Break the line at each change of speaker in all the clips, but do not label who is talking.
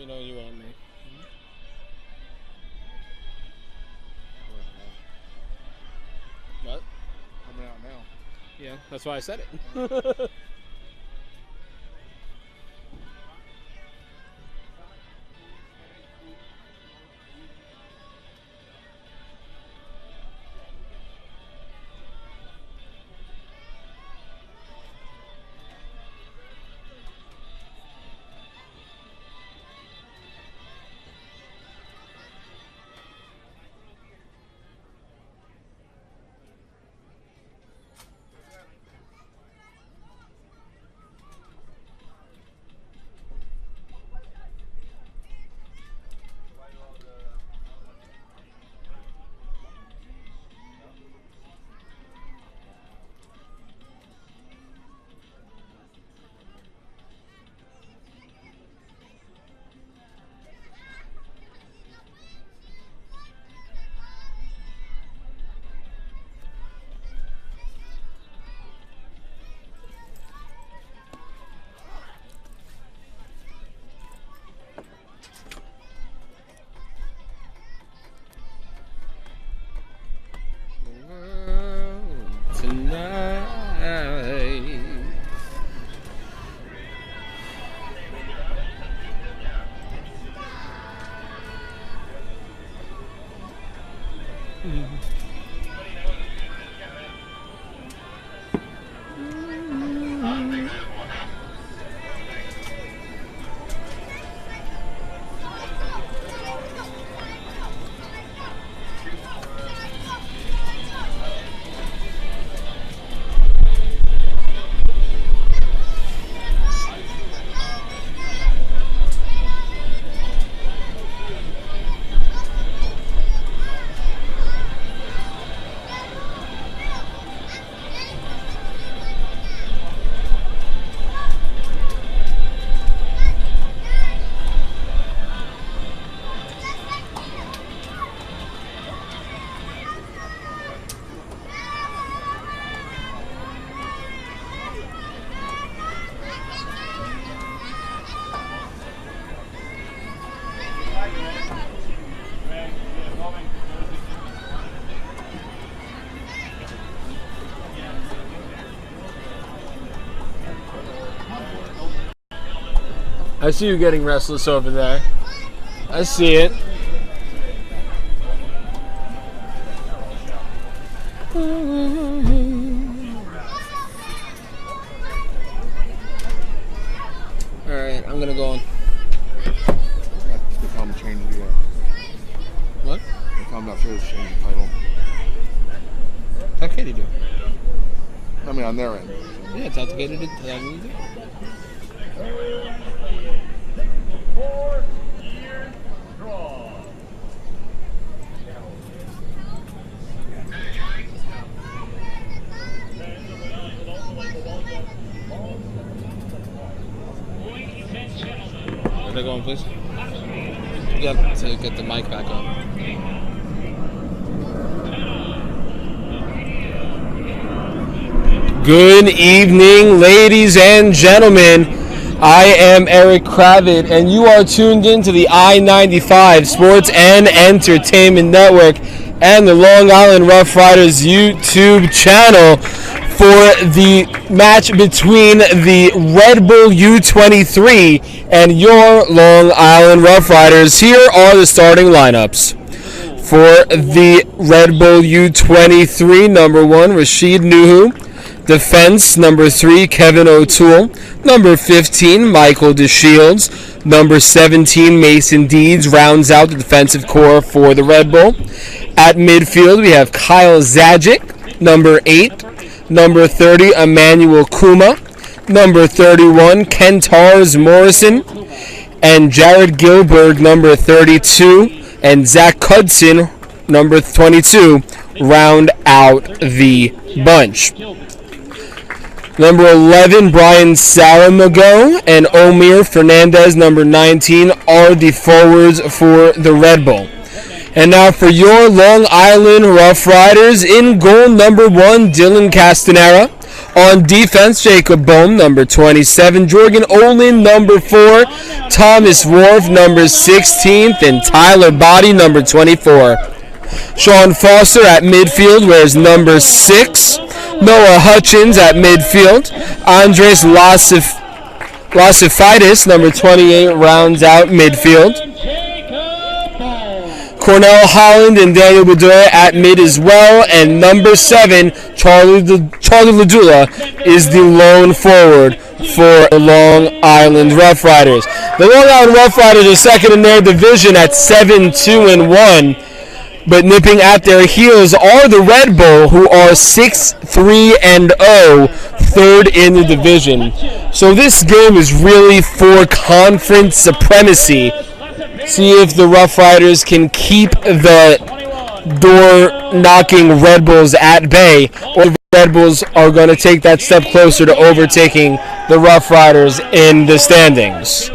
you know you want me. What?
Coming out now.
Yeah, that's why I said it. I see you getting restless over there. I see it. Alright, I'm gonna go on.
The time to change the
What?
the time downstairs to change the title.
How can you do?
I mean on their end.
Yeah, it's authenticated. It's authenticated.
4-year draw.
Where they going, please? You have to get the mic back on. Good evening, ladies and gentlemen. I am Eric Kravitz, and you are tuned in to the I-95 Sports and Entertainment Network and the Long Island Rough Riders YouTube channel for the match between the Red Bull U23 and your Long Island Rough Riders. Here are the starting lineups. For the Red Bull U23, number 1, Rashid Nuhu. Defense, number 3, Kevin O'Toole. Number 15, Michael DeShields. Number 17, Mason Deeds rounds out the defensive core for the Red Bull. At midfield, we have Kyle Zajic. Number 8. Number 30, Emmanuel Kuma. Number 31, Kentars Morrison. And Jared Gilbert, number 32. And Zach Hudson, number 22, round out the bunch. Number 11, Brian Saramago, and Omir Fernandez, number 19, are the forwards for the Red Bull. And now for your Long Island Rough Riders, in goal, number 1, Dylan Castanera. On defense, Jacob Bohm, number 27, Jorgen Olin, number 4, Thomas Worf, number 16, and Tyler Body, number 24. Sean Foster at midfield wears number 6. Noah Hutchins at midfield. Andres Lassifidis, number 28, rounds out midfield. Cornell Holland and Daniel Bedoya at mid as well, and number 7, Charlie Ladula, is the lone forward for the Long Island Rough Riders. The Long Island Rough Riders are second in their division at 7-2-1, but nipping at their heels are the Red Bull, who are 6-3-0, third in the division. So this game is really for conference supremacy. See if the Rough Riders can keep the door-knocking Red Bulls at bay, or the Red Bulls are going to take that step closer to overtaking the Rough Riders in the standings.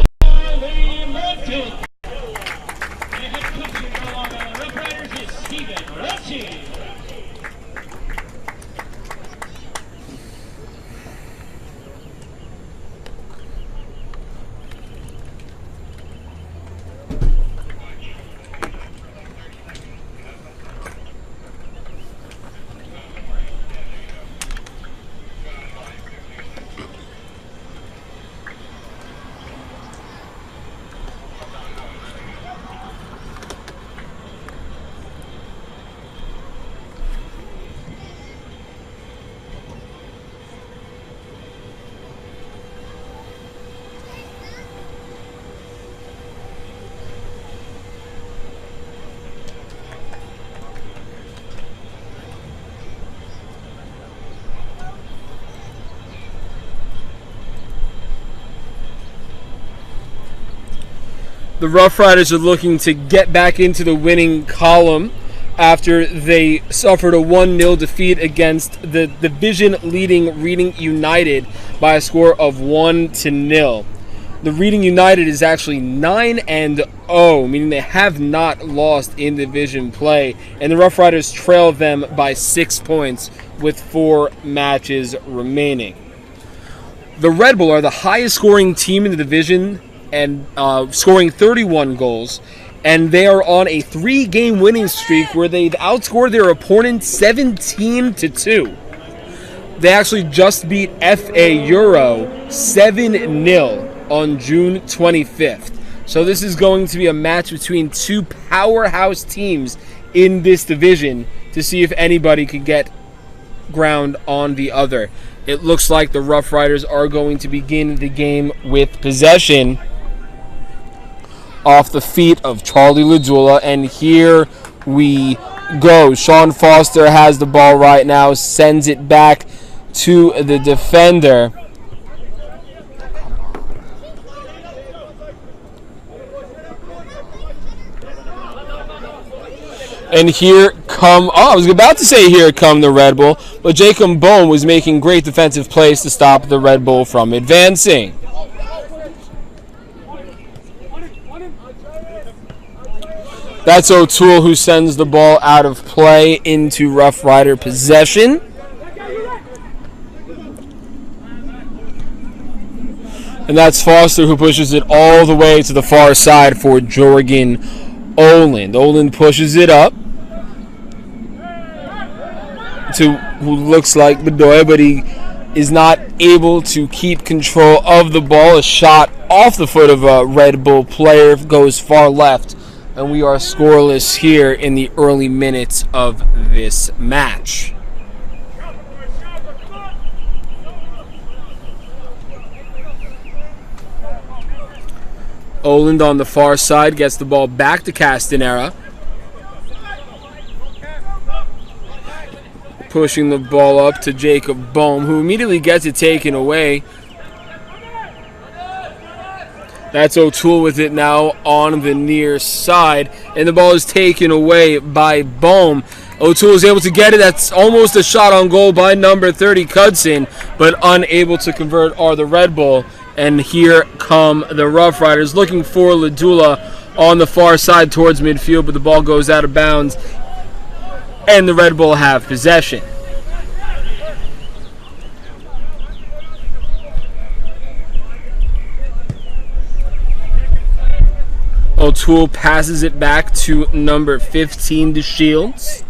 The Rough Riders are looking to get back into the winning column after they suffered a 1-0 defeat against the division-leading Reading United by a score of 1-0. The Reading United is actually 9-0, meaning they have not lost in division play, and the Rough Riders trail them by 6 points with 4 matches remaining. The Red Bull are the highest scoring team in the division, and scoring 31 goals, and they are on a 3-game winning streak where they've outscored their opponent 17-2. They actually just beat FA Euro 7-0 on June 25th. So this is going to be a match between two powerhouse teams in this division to see if anybody could get ground on the other. It looks like the Rough Riders are going to begin the game with possession off the feet of Charlie Ladula, and here we go. Sean Foster has the ball right now, sends it back to the defender. And here come, I was about to say here come the Red Bull, but Jacob Bohm was making great defensive plays to stop the Red Bull from advancing. That's O'Toole who sends the ball out of play into Rough Rider possession. And that's Foster who pushes it all the way to the far side for Jorgen Olin. Olin pushes it up to who looks like Bedoya, but he is not able to keep control of the ball. A shot off the foot of a Red Bull player goes far left. And we are scoreless here in the early minutes of this match. Oland on the far side gets the ball back to Castanera. Pushing the ball up to Jacob Bohm, who immediately gets it taken away. That's O'Toole with it now on the near side, and the ball is taken away by Bohm. O'Toole is able to get it. That's almost a shot on goal by number 30, Cudson, but unable to convert are the Red Bull. And here come the Rough Riders looking for Ladula on the far side towards midfield, but the ball goes out of bounds, and the Red Bull have possession. O'Toole passes it back to number 15, DeShields.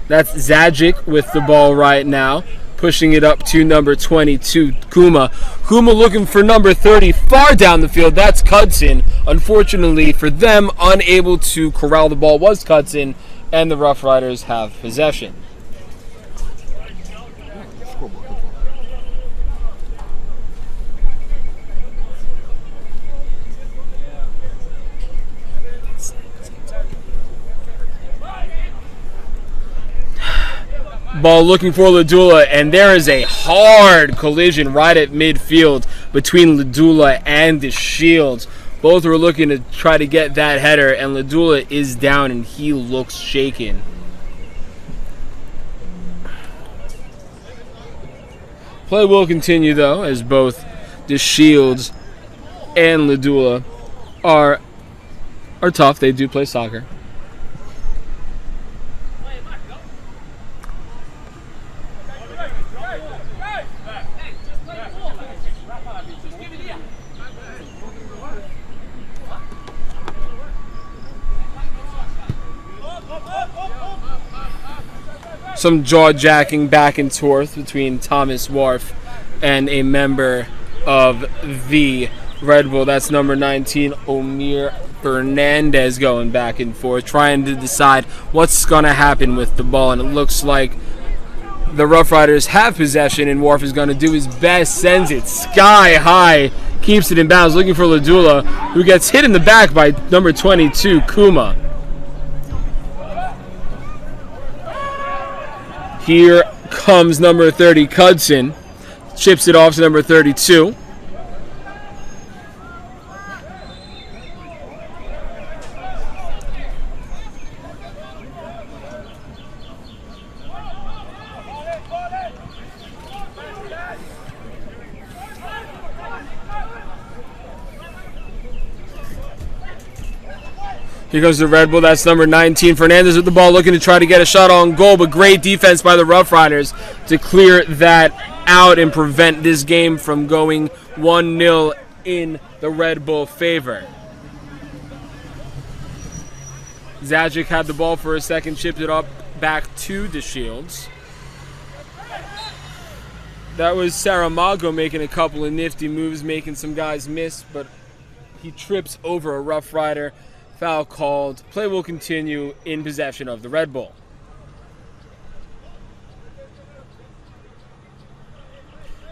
That's Zajic with the ball right now, pushing it up to number 22, Kuma. Kuma looking for number 30 far down the field. That's Cudson. Unfortunately for them, unable to corral the ball was Cudson, and the Rough Riders have possession. Ball looking for Ladula, and there is a hard collision right at midfield between Ladula and DeShields. Both are looking to try to get that header, and Ladula is down, and he looks shaken. Play will continue, though, as both DeShields and Ladula are tough. They do play soccer. Some jaw-jacking back and forth between Thomas Wharf and a member of the Red Bull. That's number 19, Omir Fernandez, going back and forth, trying to decide what's going to happen with the ball. And it looks like the Rough Riders have possession, and Wharf is going to do his best, sends it sky high, keeps it in bounds, looking for Ladula, who gets hit in the back by number 22, Kuma. Here comes number 30, Cudson. Chips it off to number 32. Here goes the Red Bull. That's number 19. Fernandez with the ball, looking to try to get a shot on goal, but great defense by the Rough Riders to clear that out and prevent this game from going 1-0 in the Red Bull favor. Zajic had the ball for a second, chipped it up back to DeShields. That was Saramago making a couple of nifty moves, making some guys miss, but he trips over a Rough Rider. Foul called. Play will continue in possession of the Red Bull.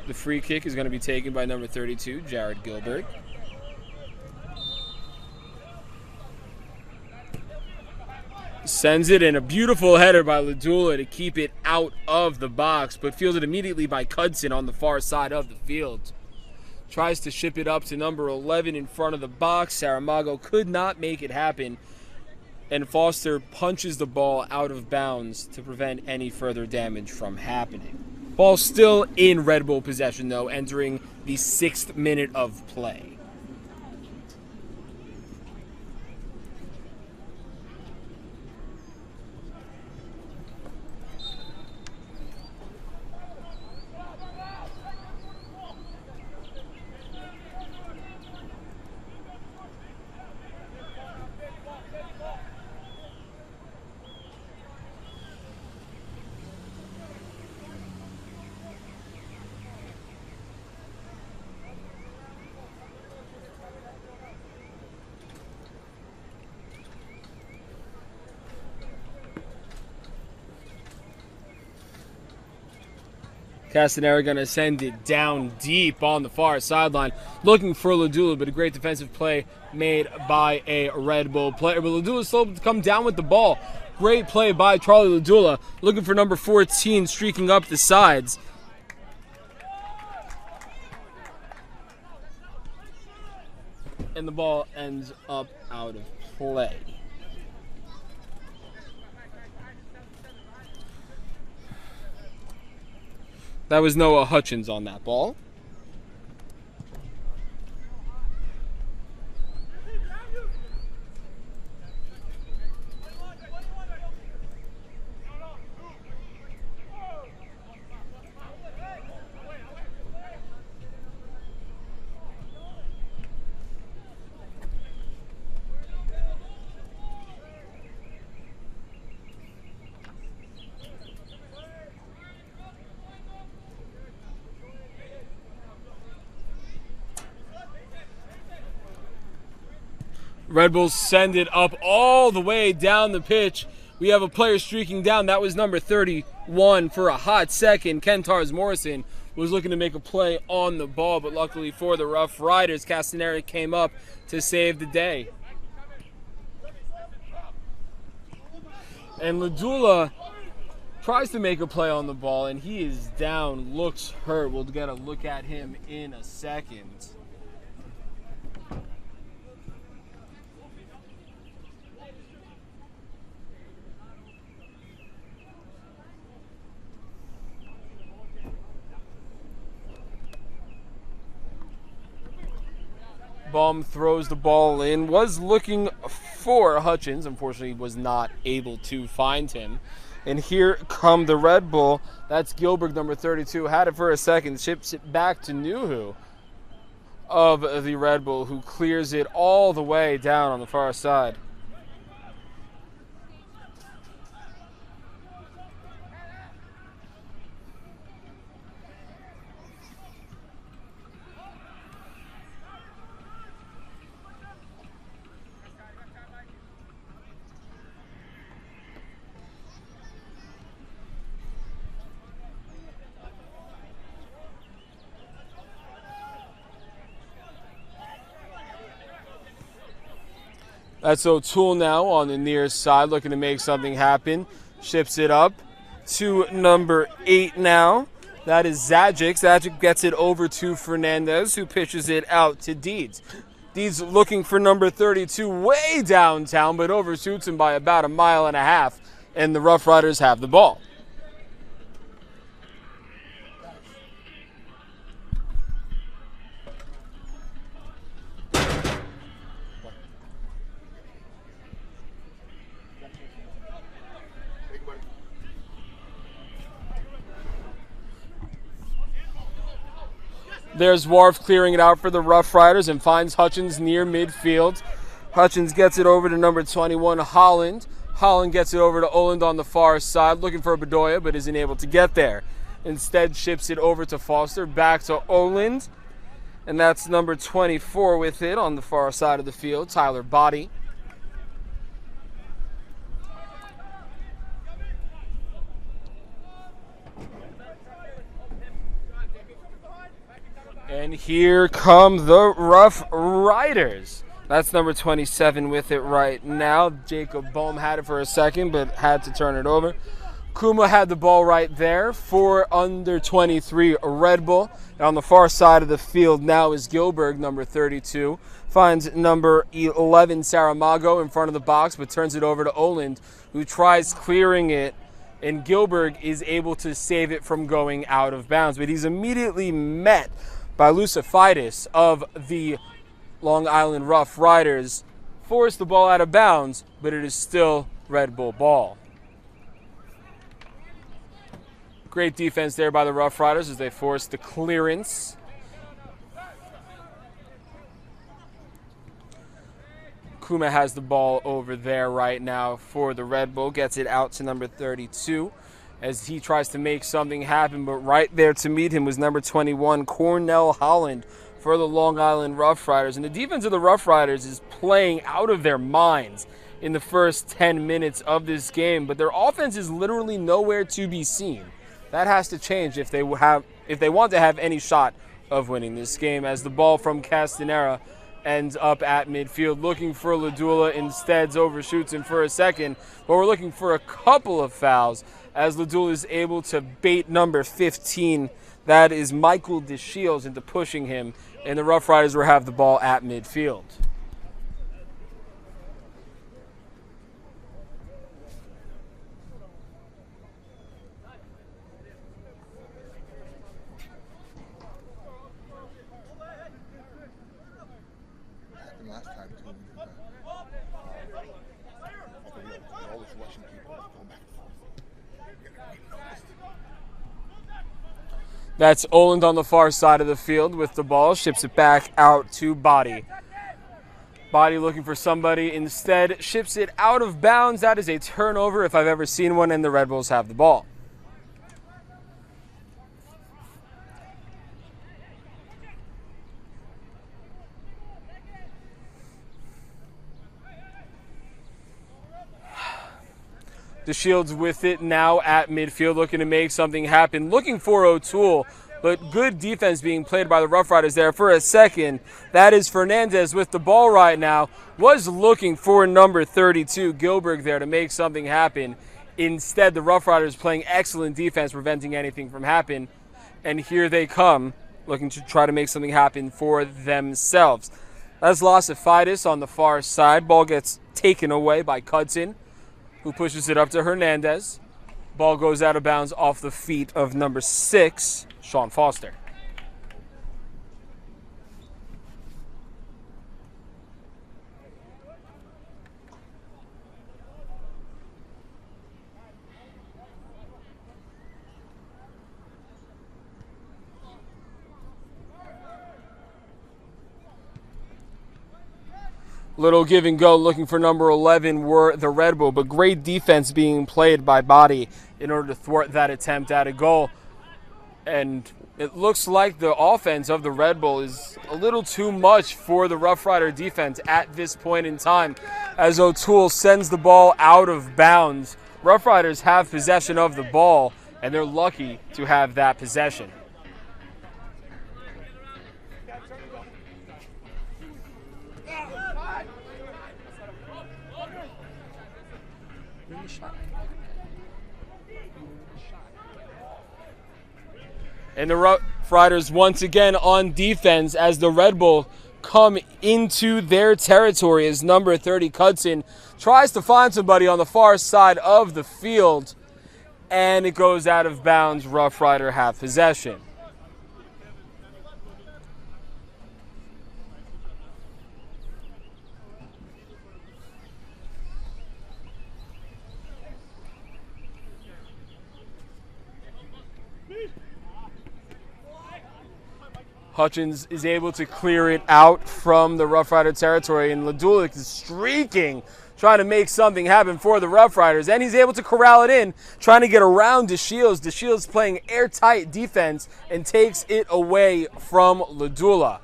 The free kick is going to be taken by number 32, Jared Gilbert. Sends it in a beautiful header by Ladula to keep it out of the box, but fielded immediately by Cudson on the far side of the field. Tries to ship it up to number 11 in front of the box. Saramago could not make it happen, and Foster punches the ball out of bounds to prevent any further damage from happening. Ball still in Red Bull possession, though, entering the 6th minute of play. Castanera going to send it down deep on the far sideline, looking for Ladula, but a great defensive play made by a Red Bull player. But Ladula slow to come down with the ball. Great play by Charlie Ladula, looking for number 14, streaking up the sides. And the ball ends up out of play. That was Noah Hutchins on that ball. Red Bulls send it up all the way down the pitch. We have a player streaking down. That was number 31 for a hot second. Kentars Morrison was looking to make a play on the ball, but luckily for the Rough Riders, Castanera came up to save the day. And Ladula tries to make a play on the ball, and he is down, looks hurt. We'll get a look at him in a second. Baum throws the ball in, was looking for Hutchins, unfortunately was not able to find him. And here come the Red Bull. That's Gilbert, number 32, had it for a second, chips it back to Nuhu of the Red Bull, who clears it all the way down on the far side. That's O'Toole now on the near side, looking to make something happen. Ships it up to number 8 now. That is Zajic. Zajic gets it over to Fernandez, who pitches it out to Deeds. Deeds looking for number 32 way downtown, but overshoots him by about 1.5 miles, and the Rough Riders have the ball. There's Wharf clearing it out for the Rough Riders and finds Hutchins near midfield. Hutchins gets it over to number 21, Holland. Holland gets it over to Oland on the far side, looking for Bedoya, but isn't able to get there. Instead, ships it over to Foster, back to Oland. And that's number 24 with it on the far side of the field, Tyler Body. And here come the Rough Riders. That's number 27 with it right now. Jacob Bohm had it for a second, but had to turn it over. Kuma had the ball right there for under 23 Red Bull. And on the far side of the field now is Gilbert, number 32. Finds number 11 Saramago in front of the box, but turns it over to Oland, who tries clearing it. And Gilbert is able to save it from going out of bounds. But he's immediately met by Lucifidis of the Long Island Rough Riders. Forced the ball out of bounds, but it is still Red Bull ball. Great defense there by the Rough Riders as they force the clearance. Kuma has the ball over there right now for the Red Bull. Gets it out to number 32 as he tries to make something happen. But right there to meet him was number 21, Cornell Holland for the Long Island Rough Riders. And the defense of the Rough Riders is playing out of their minds in the first 10 minutes of this game. But their offense is literally nowhere to be seen. That has to change if they want to have any shot of winning this game, as the ball from Castanera ends up at midfield. Looking for Ladula, instead overshoots him for a second, but we're looking for a couple of fouls as Ladula is able to bait number 15. That is Michael DeShields into pushing him, and the Rough Riders will have the ball at midfield.
Last time too, we did that. All this Russian people going back and forth.
That's Oland on the far side of the field with the ball. Ships it back out to Body. Body looking for somebody. Instead, ships it out of bounds. That is a turnover if I've ever seen one, and the Red Bulls have the ball. DeShields with it now at midfield, looking to make something happen, looking for O'Toole, but good defense being played by the Rough Riders there for a second. That is Fernandez with the ball right now, was looking for number 32, Gilbert, there to make something happen. Instead, the Rough Riders playing excellent defense, preventing anything from happening, and here they come, looking to try to make something happen for themselves. That's Losifidis on the far side. Ball gets taken away by Cudson, who pushes it up to Hernandez. Ball goes out of bounds off the feet of number 6, Sean Foster. Little give and go, looking for number 11 were the Red Bull, but great defense being played by Body in order to thwart that attempt at a goal. And it looks like the offense of the Red Bull is a little too much for the Rough Rider defense at this point in time, as O'Toole sends the ball out of bounds. Rough Riders have possession of the ball, and they're lucky to have that possession. And the Rough Riders once again on defense as the Red Bull come into their territory as number 30, Cudson, tries to find somebody on the far side of the field, and it goes out of bounds. Rough Rider have possession. Hutchins is able to clear it out from the Rough Rider territory, and Ladulik is streaking, trying to make something happen for the Rough Riders, and he's able to corral it in, trying to get around DeShields. DeShields playing airtight defense and takes it away from Ladula.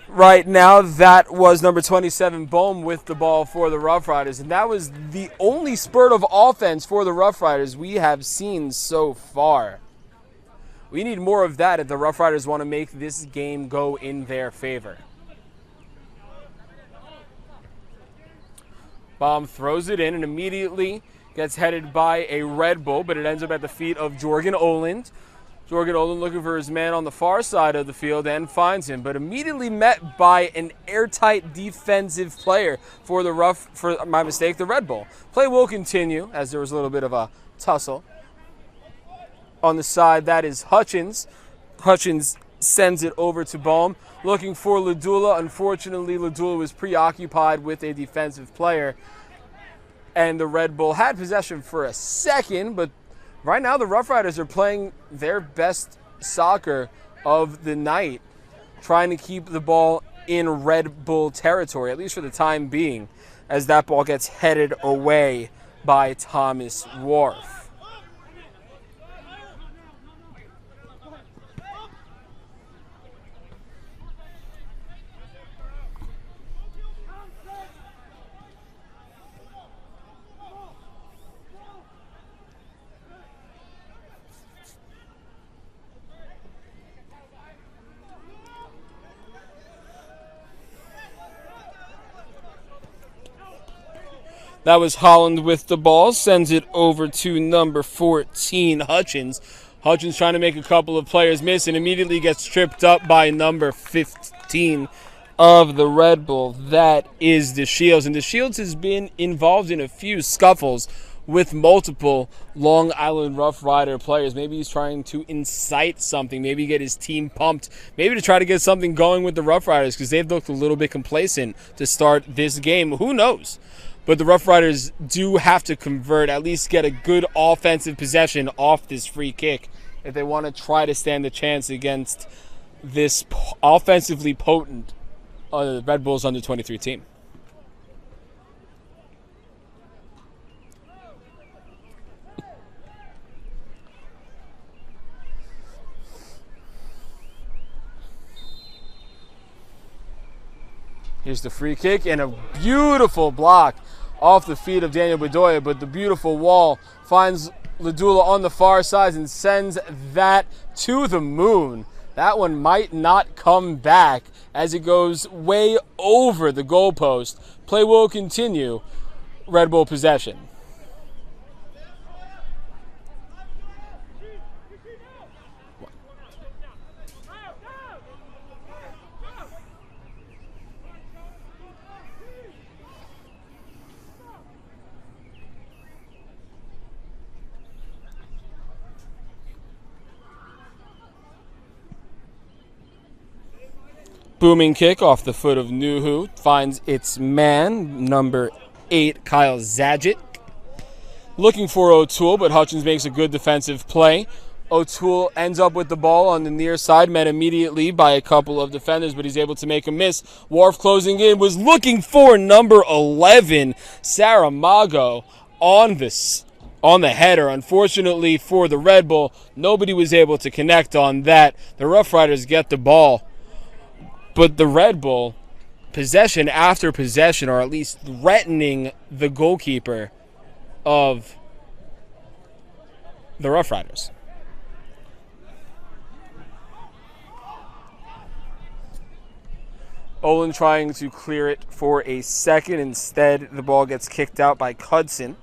Right now, that was number 27, Bohm, with the ball for the Rough Riders, and that was the only spurt of offense for the Rough Riders we have seen so far. We need more of that if the Rough Riders want to make this game go in their favor. Baum throws it in and immediately gets headed by a Red Bull, but it ends up at the feet of Jorgen Oland. Jorgen Oland looking for his man on the far side of the field and finds him, but immediately met by an airtight defensive player for the Red Bull. Play will continue as there was a little bit of a tussle. On the side, that is Hutchins. Hutchins sends it over to Bohm, looking for Ladula. Unfortunately, Ladula was preoccupied with a defensive player, and the Red Bull had possession for a second, but right now the Rough Riders are playing their best soccer of the night, trying to keep the ball in Red Bull territory, at least for the time being, as that ball gets headed away by Thomas Wharf. That was Holland with the ball, sends it over to number 14, Hutchins. Hutchins trying to make a couple of players miss and immediately gets tripped up by number 15 of the Red Bull. That is DeShields. And DeShields has been involved in a few scuffles with multiple Long Island Rough Rider players. Maybe he's trying to incite something, maybe get his team pumped, maybe to try to get something going with the Rough Riders because they've looked a little bit complacent to start this game. Who knows? But the Rough Riders do have to convert, at least get a good offensive possession off this free kick if they want to try to stand a chance against this offensively potent Red Bulls under-23 team. Here's the free kick and a beautiful block off the feet of Daniel Bedoya, but the beautiful wall finds Ladula on the far side and sends that to the moon. That one might not come back as it goes way over the goalpost. Play will continue. Red Bull possession. Booming kick off the foot of Nuhu finds its man, number 8, Kyle Zajic. Looking for O'Toole, but Hutchins makes a good defensive play. O'Toole ends up with the ball on the near side, met immediately by a couple of defenders, but he's able to make a miss. Wharf closing in, was looking for number 11, Saramago, on the header. Unfortunately for the Red Bull, nobody was able to connect on that. The Rough Riders get the ball. But the Red Bull, possession after possession, are at least threatening the goalkeeper of the Rough Riders. Olin trying to clear it for a second. Instead, the ball gets kicked out by Cudson.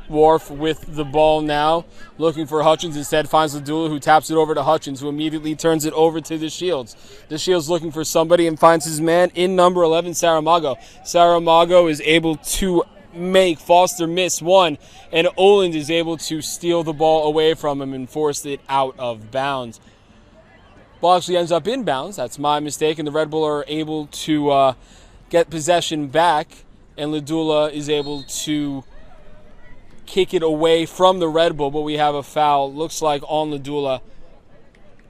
Wharf with the ball now, looking for Hutchins. Instead finds Ladula, who taps it over to Hutchins, who immediately turns it over to the Shields. The Shields looking for somebody and finds his man in number 11, Saramago. Saramago is able to make Foster miss one, and Oland is able to steal the ball away from him and force it out of bounds. Ball actually ends up in bounds. That's my mistake, and the Red Bull are able to get possession back, and Ladula is able to kick it away from the Red Bull, but we have a foul, looks like on Ladula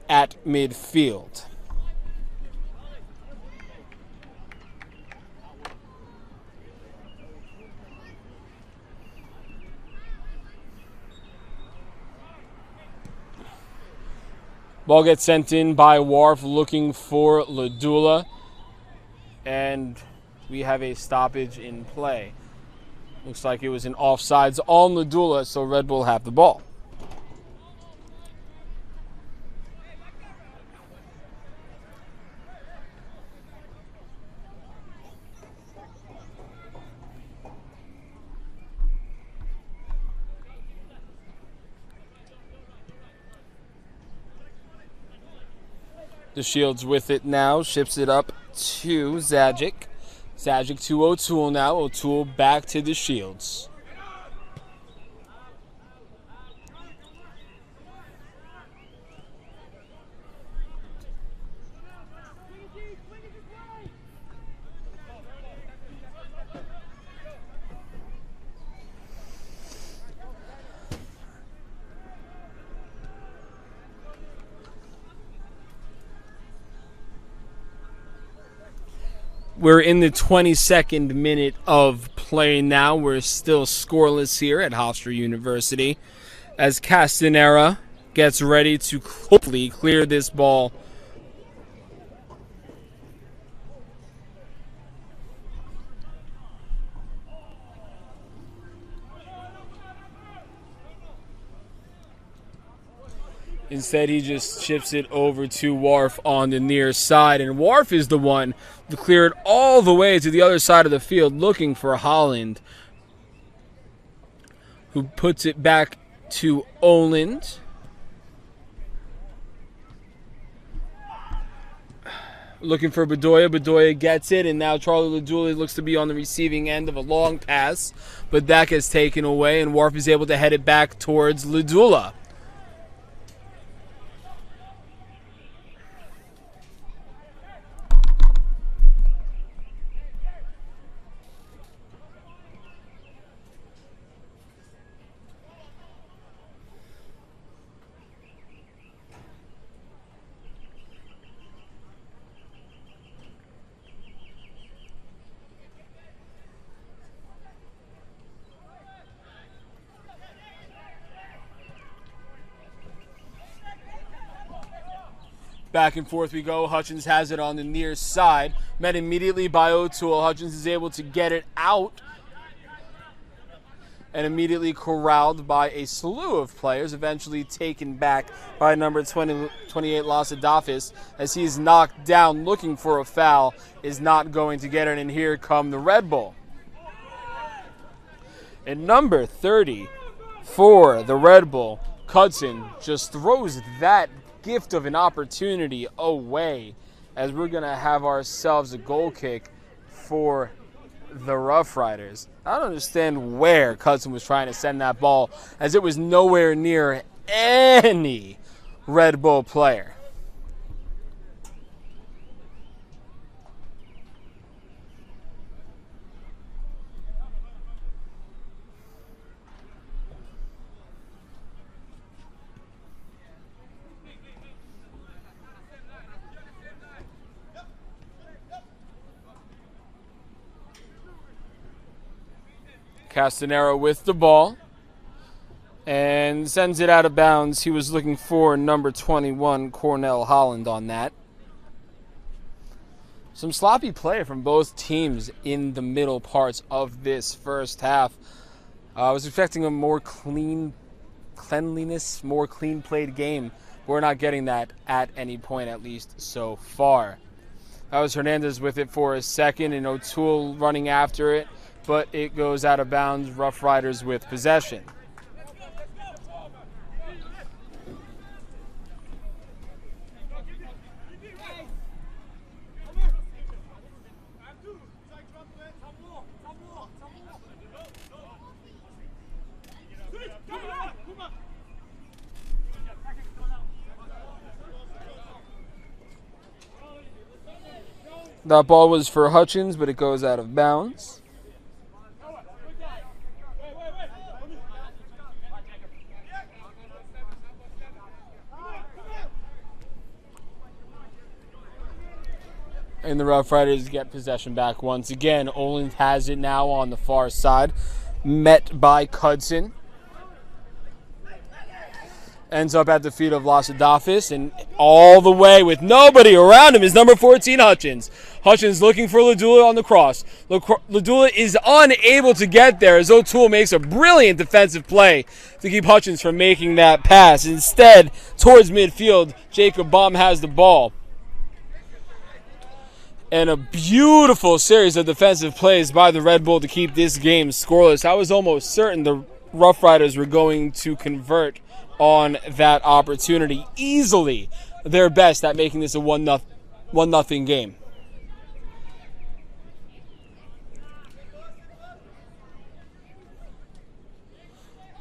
at midfield. Ball gets sent in by Wharf, looking for Ladula, and we have a stoppage in play. Looks like it was an offsides on Ladula, so Red Bull have the ball. The Shields with it now, ships it up to Zajic. Zajic to O'Toole now. O'Toole back to the Shields. We're in the 22nd minute of play now. We're still scoreless here at Hofstra University as Castanera gets ready to hopefully clear this ball. Instead, he just chips it over to Wharf on the near side. And Wharf is the one to clear it all the way to the other side of the field, looking for Holland, who puts it back to Oland. Looking for Bedoya. Bedoya gets it, and now Charlie Ladula looks to be on the receiving end of a long pass. But that gets taken away, and Wharf is able to head it back towards Ladula. Back and forth we go. Hutchins has it on the near side. Met immediately by O'Toole. Hutchins is able to get it out and immediately corralled by a slew of players, eventually taken back by number 28, Lasadafis, as he is knocked down looking for a foul, is not going to get it, and here come the Red Bull. And number 30 for the Red Bull, Cudson, just throws that gift of an opportunity away, as we're going to have ourselves a goal kick for the Rough Riders. I don't understand where Cudson was trying to send that ball, as it was nowhere near any Red Bull player. Castanero with the ball and sends it out of bounds. He was looking for number 21, Cornell Holland, on that. Some sloppy play from both teams in the middle parts of this first half. I was expecting a more clean played game. We're not getting that at any point, at least so far. That was Hernandez with it for a second, and O'Toole running after it, but it goes out of bounds. Rough Riders with possession. That ball was for Hutchins, but it goes out of bounds. And the Rough Riders get possession back once again. Oland has it now on the far side, met by Cudson. Ends up at the feet of Lasadafis, and all the way with nobody around him is number 14, Hutchins. Hutchins looking for Ladula on the cross. Ladula is unable to get there, as O'Toole makes a brilliant defensive play to keep Hutchins from making that pass. Instead, towards midfield, Jacob Baum has the ball. And a beautiful series of defensive plays by the Red Bull to keep this game scoreless. I was almost certain the Rough Riders were going to convert on that opportunity. Easily their best at making this a 1-0 game.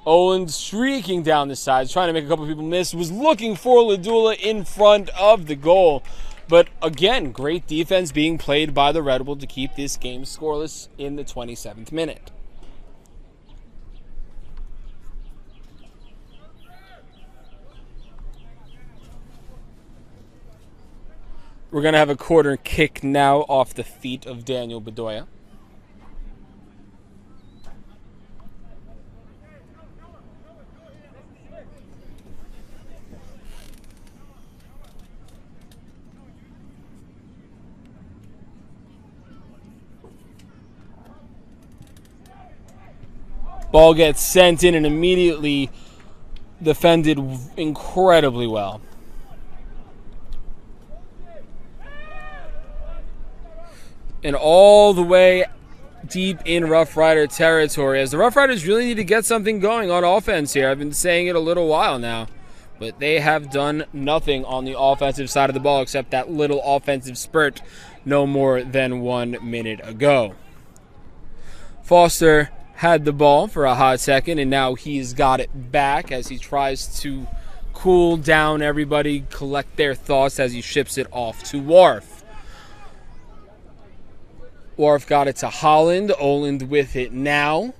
Oland streaking down the sides, trying to make a couple of people miss, was looking for Ladula in front of the goal. But again, great defense being played by the Red Bull to keep this game scoreless in the 27th minute. We're going to have a corner kick now off the feet of Daniel Bedoya. Ball gets sent in and immediately defended incredibly well. And all the way deep in Rough Rider territory, as the Rough Riders really need to get something going on offense here. I've been saying it a little while now, but they have done nothing on the offensive side of the ball except that little offensive spurt no more than 1 minute ago. Foster had the ball for a hot second, and now he's got it back as he tries to cool down everybody, collect their thoughts as he ships it off to Wharf. Wharf got it to Holland. Oland with it now.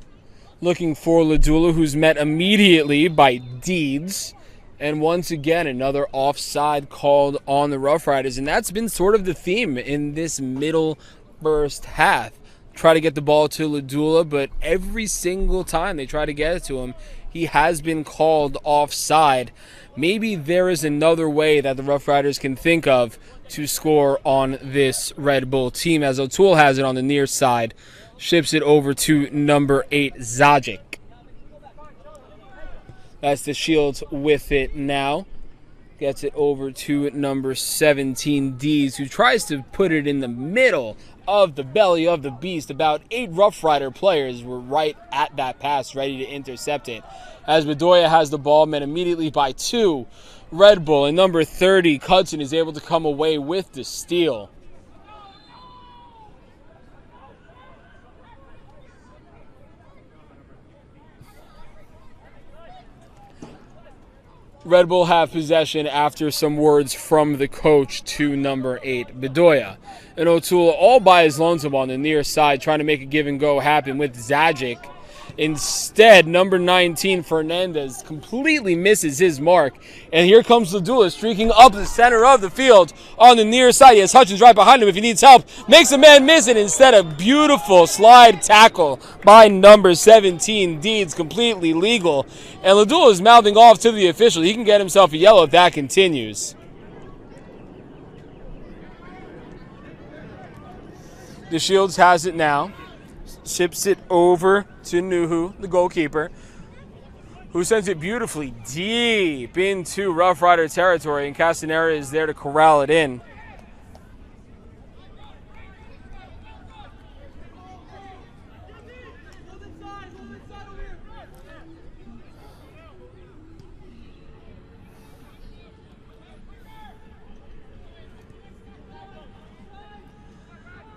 Looking for Ladula, who's met immediately by Deeds. And once again, another offside called on the Rough Riders. And that's been sort of the theme in this middle first half. Try to get the ball to Ladula, but every single time they try to get it to him, he has been called offside. maybe there is another way that the Rough Riders can think of to score on this Red Bull team, as O'Toole has it on the near side. Ships it over to number 8, Zajic. That's the Shields with it now. Gets it over to number 17, Dees, who tries to put it in the middle of the belly of the beast. About 8 Rough Rider players were right at that pass, ready to intercept it. As Bedoya has the ball, met immediately by 2 Red Bull. And number 30, Cudson, is able to come away with the steal. Red Bull have possession after some words from the coach to number 8, Bedoya. And O'Toole all by his lonesome on the near side, trying to make a give and go happen with Zajic. Instead, number 19, Fernandez, completely misses his mark. And here comes Ladula streaking up the center of the field on the near side. He has Hutchins right behind him if he needs help. Makes a man miss it. Instead, a beautiful slide tackle by number 17, Deeds, completely legal. And Ladula is mouthing off to the official. He can get himself a yellow if that continues. The Shields has it now. Ships it over to Nuhu, the goalkeeper, who sends it beautifully deep into Rough Rider territory, and Castanera is there to corral it in.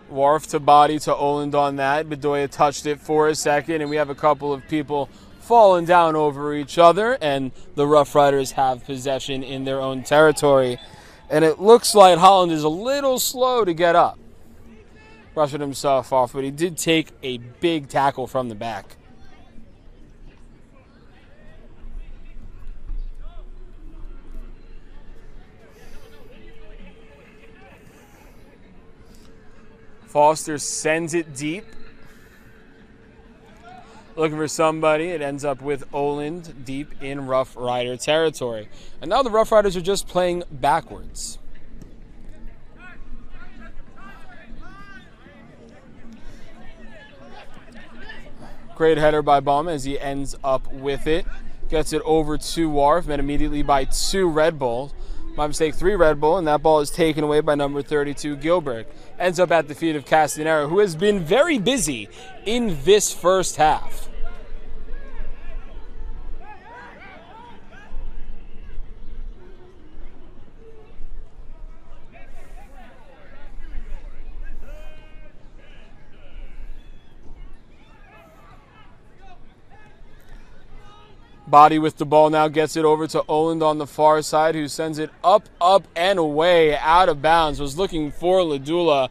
Wharf to body to Oland on that. Bedoya touched it for a second, and we have a couple of people falling down over each other, and the Rough Riders have possession in their own territory. And it looks like Holland is a little slow to get up. Brushing himself off, but he did take a big tackle from the back. Foster sends it deep. Looking for somebody. It ends up with Oland deep in Rough Rider territory. And now the Rough Riders are just playing backwards. Great header by Baum as he ends up with it. Gets it over to Wharf, met immediately by 2 Red Bulls. My mistake, 3 Red Bull, and that ball is taken away by number 32, Gilbert. Ends up at the feet of Castanera, who has been very busy in this first half. Body with the ball now, gets it over to Oland on the far side, who sends it up, and away, out of bounds. Was looking for Ladula,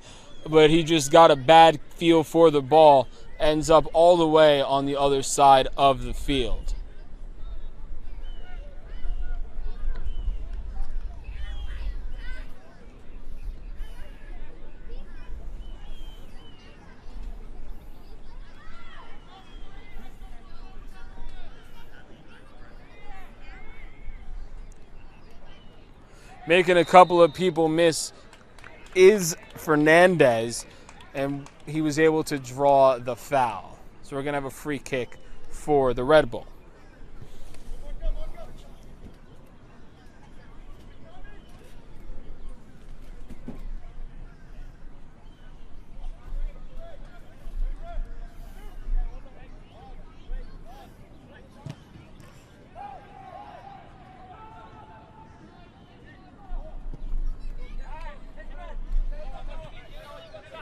but he just got a bad feel for the ball. Ends up all the way on the other side of the field. Making a couple of people miss is Fernandez, and he was able to draw the foul. So we're going to have a free kick for the Red Bull.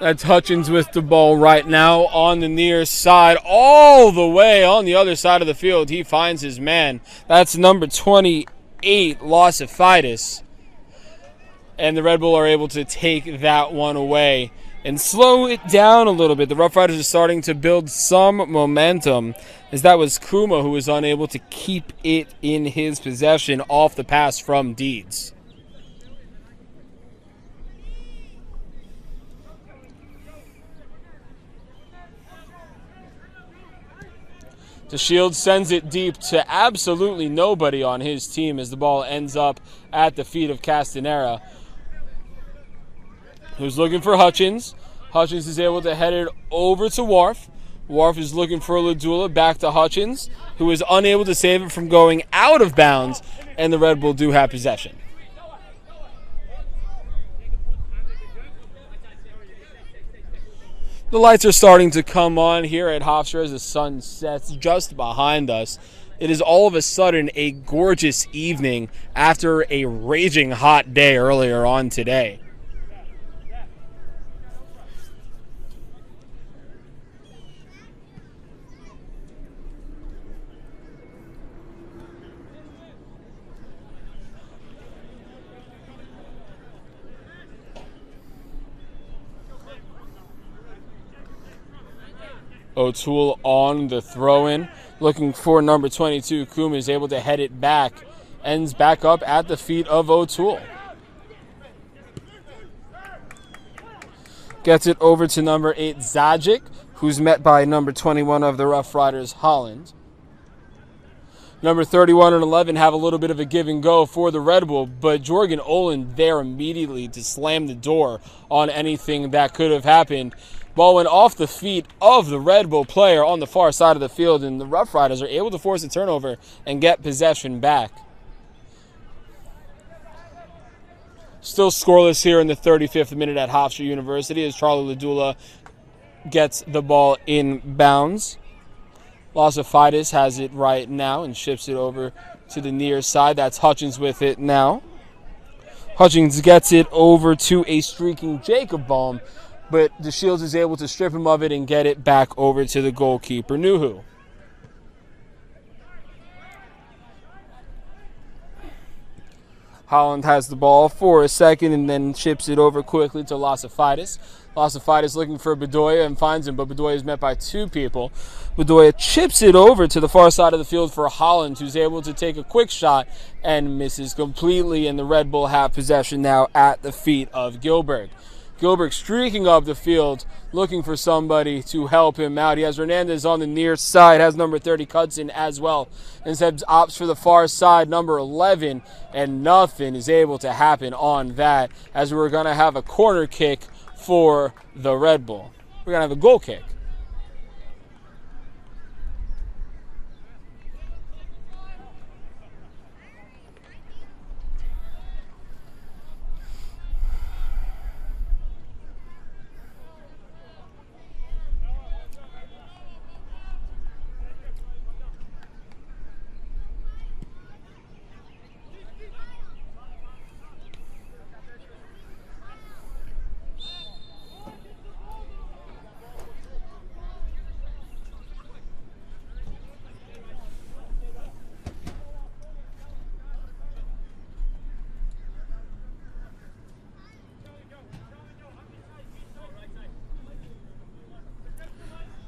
That's Hutchins with the ball right now on the near side, all the way on the other side of the field. He finds his man. That's number 28, Lossifidis. And the Red Bull are able to take that one away and slow it down a little bit. The Rough Riders are starting to build some momentum, as that was Kuma who was unable to keep it in his possession off the pass from Deeds. DeShields sends it deep to absolutely nobody on his team as the ball ends up at the feet of Castanera, who's looking for Hutchins. Hutchins is able to head it over to Wharf. Wharf is looking for Ladula, back to Hutchins, who is unable to save it from going out of bounds, and the Red Bull do have possession. The lights are starting to come on here at Hofstra as the sun sets just behind us. It is all of a sudden a gorgeous evening after a raging hot day earlier on today. O'Toole on the throw-in, looking for number 22. Kuma is able to head it back, ends back up at the feet of O'Toole. Gets it over to number 8, Zajic, who's met by number 21 of the Rough Riders, Holland. Number 31 and 11 have a little bit of a give and go for the Red Bull, but Jorgen Olin there immediately to slam the door on anything that could have happened. Ball went off the feet of the Red Bull player on the far side of the field, and the Rough Riders are able to force a turnover and get possession back. Still scoreless here in the 35th minute at Hofstra University as Charlie Ladula gets the ball in bounds. Losophitis has it right now and ships it over to the near side. That's Hutchins with it now. Hutchins gets it over to a streaking Jacob Baum, but DeShields is able to strip him of it and get it back over to the goalkeeper, Nuhu. Holland has the ball for a second and then chips it over quickly to Losophitis. Losophitis looking for Bedoya and finds him, but Bedoya is met by two people. Bedoya chips it over to the far side of the field for Holland, who's able to take a quick shot and misses completely, and the Red Bull have possession now at the feet of Gilbert. Gilbert streaking up the field, looking for somebody to help him out. He has Hernandez on the near side, has number 30 Cudson as well. Instead opts for the far side, number 11, and nothing is able to happen on that, as we're going to have a corner kick for the Red Bull. We're going to have a goal kick.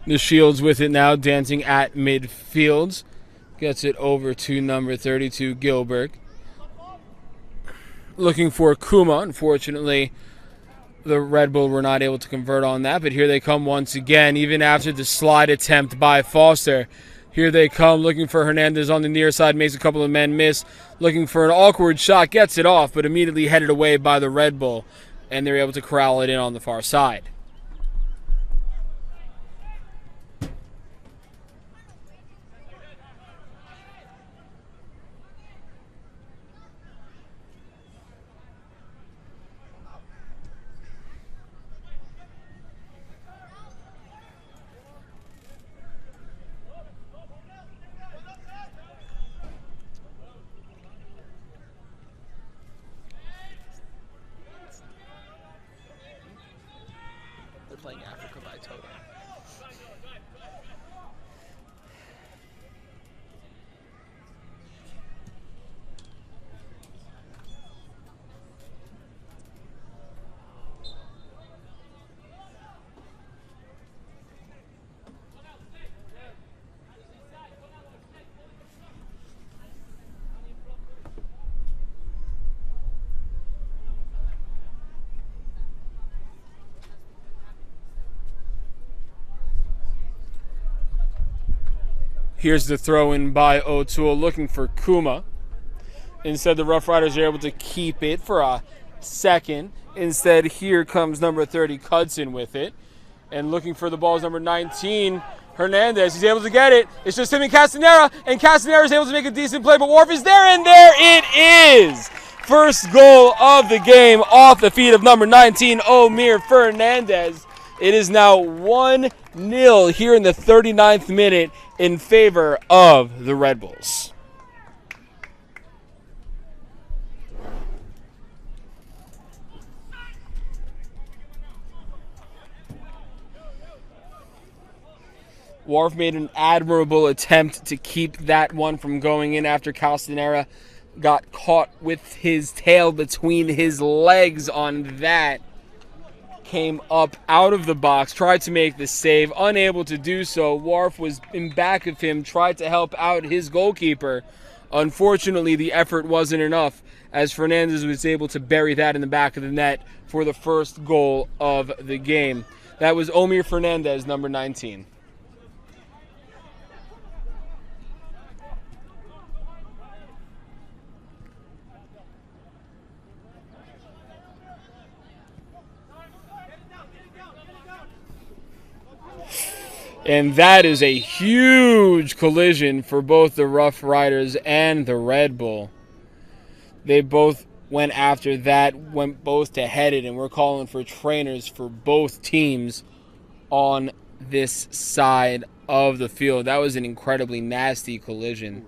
DeShields with it now, dancing at midfield. Gets it over to number 32, Gilbert. Looking for Kuma. Unfortunately, the Red Bull were not able to convert on that, but here they come once again, even after the slide attempt by Foster. Here they come, looking for Hernandez on the near side, makes a couple of men miss. Looking for an awkward shot, gets it off, but immediately headed away by the Red Bull, and they're able to corral it in on the far side. Here's the throw in by O'Toole looking for Kuma. Instead, the Rough Riders are able to keep it for a second. Instead, here comes number 30, Cudson, with it. And looking for the ball is number 19, Hernandez. He's able to get it. It's just him and Castanera is able to make a decent play, but Wharf is there, and there it is! First goal of the game off the feet of number 19, Omir Fernandez. It is now 1-0 here in the 39th minute in favor of the Red Bulls. Wharf made an admirable attempt to keep that one from going in after Castanera got caught with his tail between his legs on that. Came up out of the box, tried to make the save, unable to do so. Wharf was in back of him, tried to help out his goalkeeper. Unfortunately, the effort wasn't enough as Fernandez was able to bury that in the back of the net for the first goal of the game. That was Omir Fernandez, number 19. And that is a huge collision for both the Rough Riders and the Red Bull. They both went after that, went both to head it, and we're calling for trainers for both teams on this side of the field. That was an incredibly nasty collision.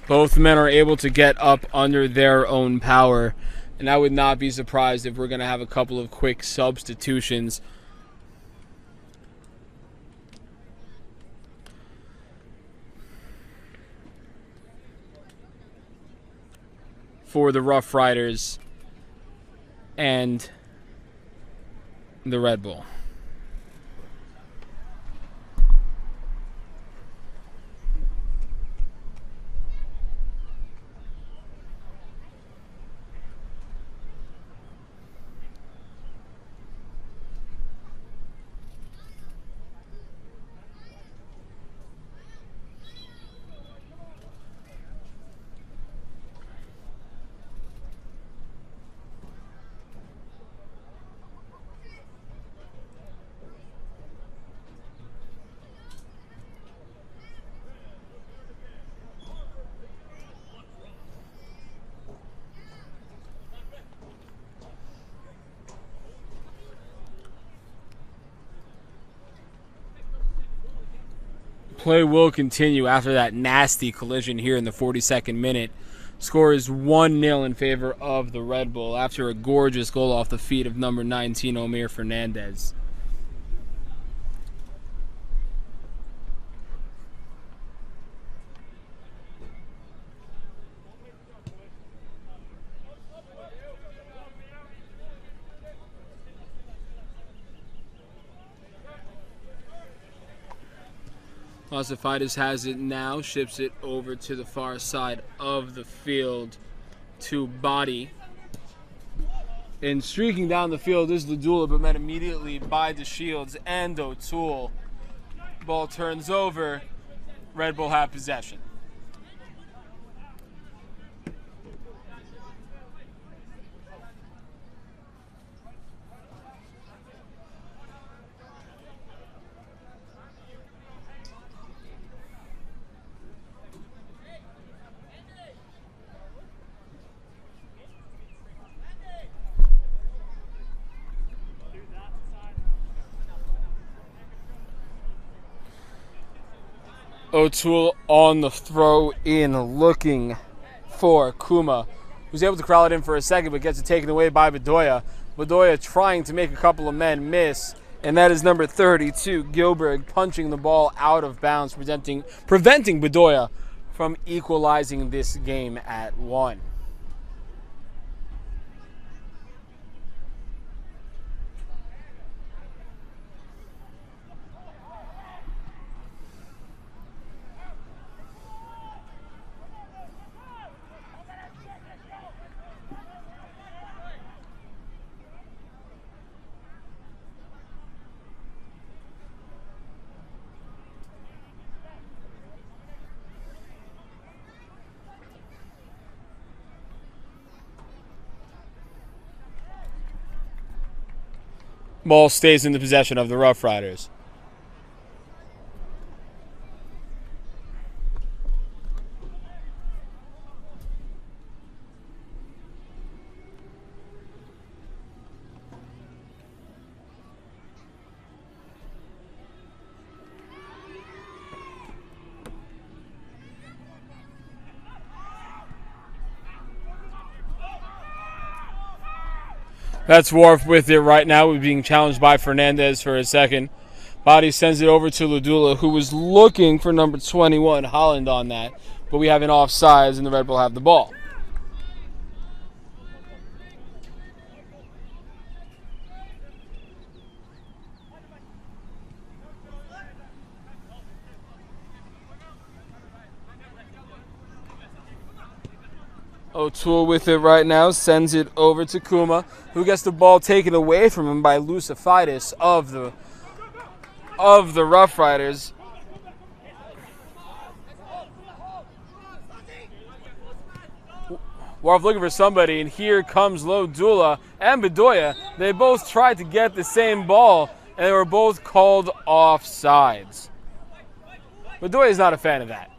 Both men are able to get up under their own power, and I would not be surprised if we're going to have a couple of quick substitutions. For the Rough Riders and the Red Bull. Play will continue after that nasty collision here in the 42nd minute. Score is 1-0 in favor of the Red Bull after a gorgeous goal off the feet of number 19, Omir Fernandez. Classifiedus has it now, ships it over to the far side of the field to Body. And streaking down the field is Ladula, but met immediately by DeShields and O'Toole. Ball turns over. Red Bull have possession. O'Toole on the throw in, looking for Kuma, who's able to corral it in for a second, but gets it taken away by Bedoya. Bedoya trying to make a couple of men miss, And that is number 32, Gilbert, punching the ball out of bounds, preventing Bedoya from equalizing this game at 1. Ball stays in the possession of the Rough Riders. That's Wharf with it right now. We're being challenged by Fernandez for a second. Body sends it over to Ludula, who was looking for number 21, Holland, on that. But we have an offsides, and the Red Bull have the ball. O'Toole with it right now, sends it over to Kuma, who gets the ball taken away from him by Lucifides of the Rough Riders. Warf looking for somebody, and here comes Lodula and Bedoya. They both tried to get the same ball, and they were both called offsides. Bedoya is not a fan of that.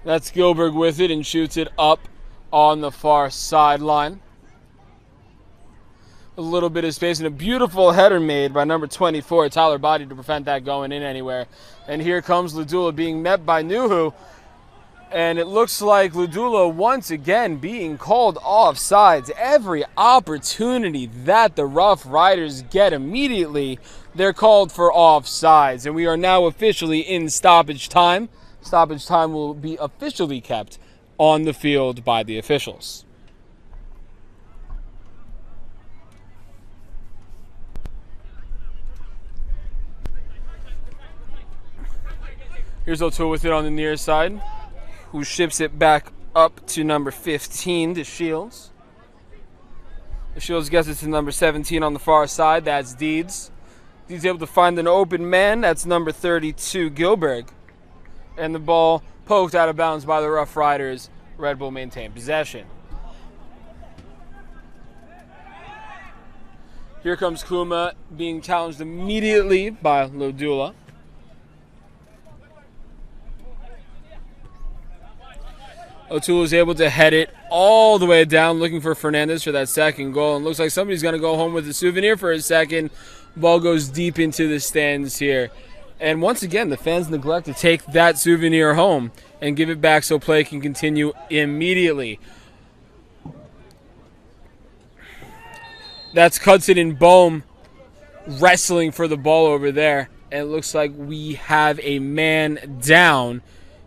That's Gilbert with it and shoots it up on the far sideline. A little bit of space and a beautiful header made by number 24, Tyler Body, to prevent that going in anywhere. And here comes Ludula being met by Nuhu. And it looks like Ludula once again being called offsides. Every opportunity that the Rough Riders get immediately, they're called for offsides. And we are now officially in stoppage time. Stoppage time will be officially kept on the field by the officials. Here's O'Toole with it on the near side, who ships it back up to number 15, to Shields. The Shields gets it to number 17 on the far side. That's Deeds. Deeds able to find an open man. That's number 32, Gilbert. And the ball poked out of bounds by the Rough Riders. Red Bull maintain possession. Here comes Kuma being challenged immediately by Lodula. O'Toole is able to head it all the way down, looking for Fernandez for that second goal. And looks like somebody's going to go home with a souvenir for a second. Ball goes deep into the stands here. And once again, the fans neglect to take that souvenir home and give it back so play can continue immediately. That's Cudson and Bohm wrestling for the ball over there. And it looks like we have a man down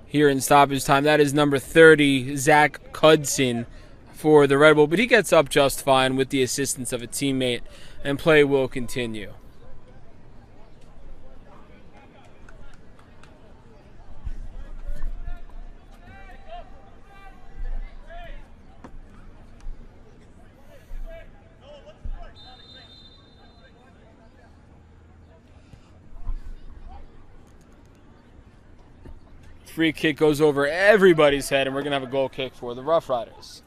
here in stoppage time. That is number 30, Zach Cudson, for the Red Bull. But he gets up just fine with the assistance of a teammate, and play will continue. Free kick goes over everybody's head, and we're going to have a goal kick for the Rough Riders.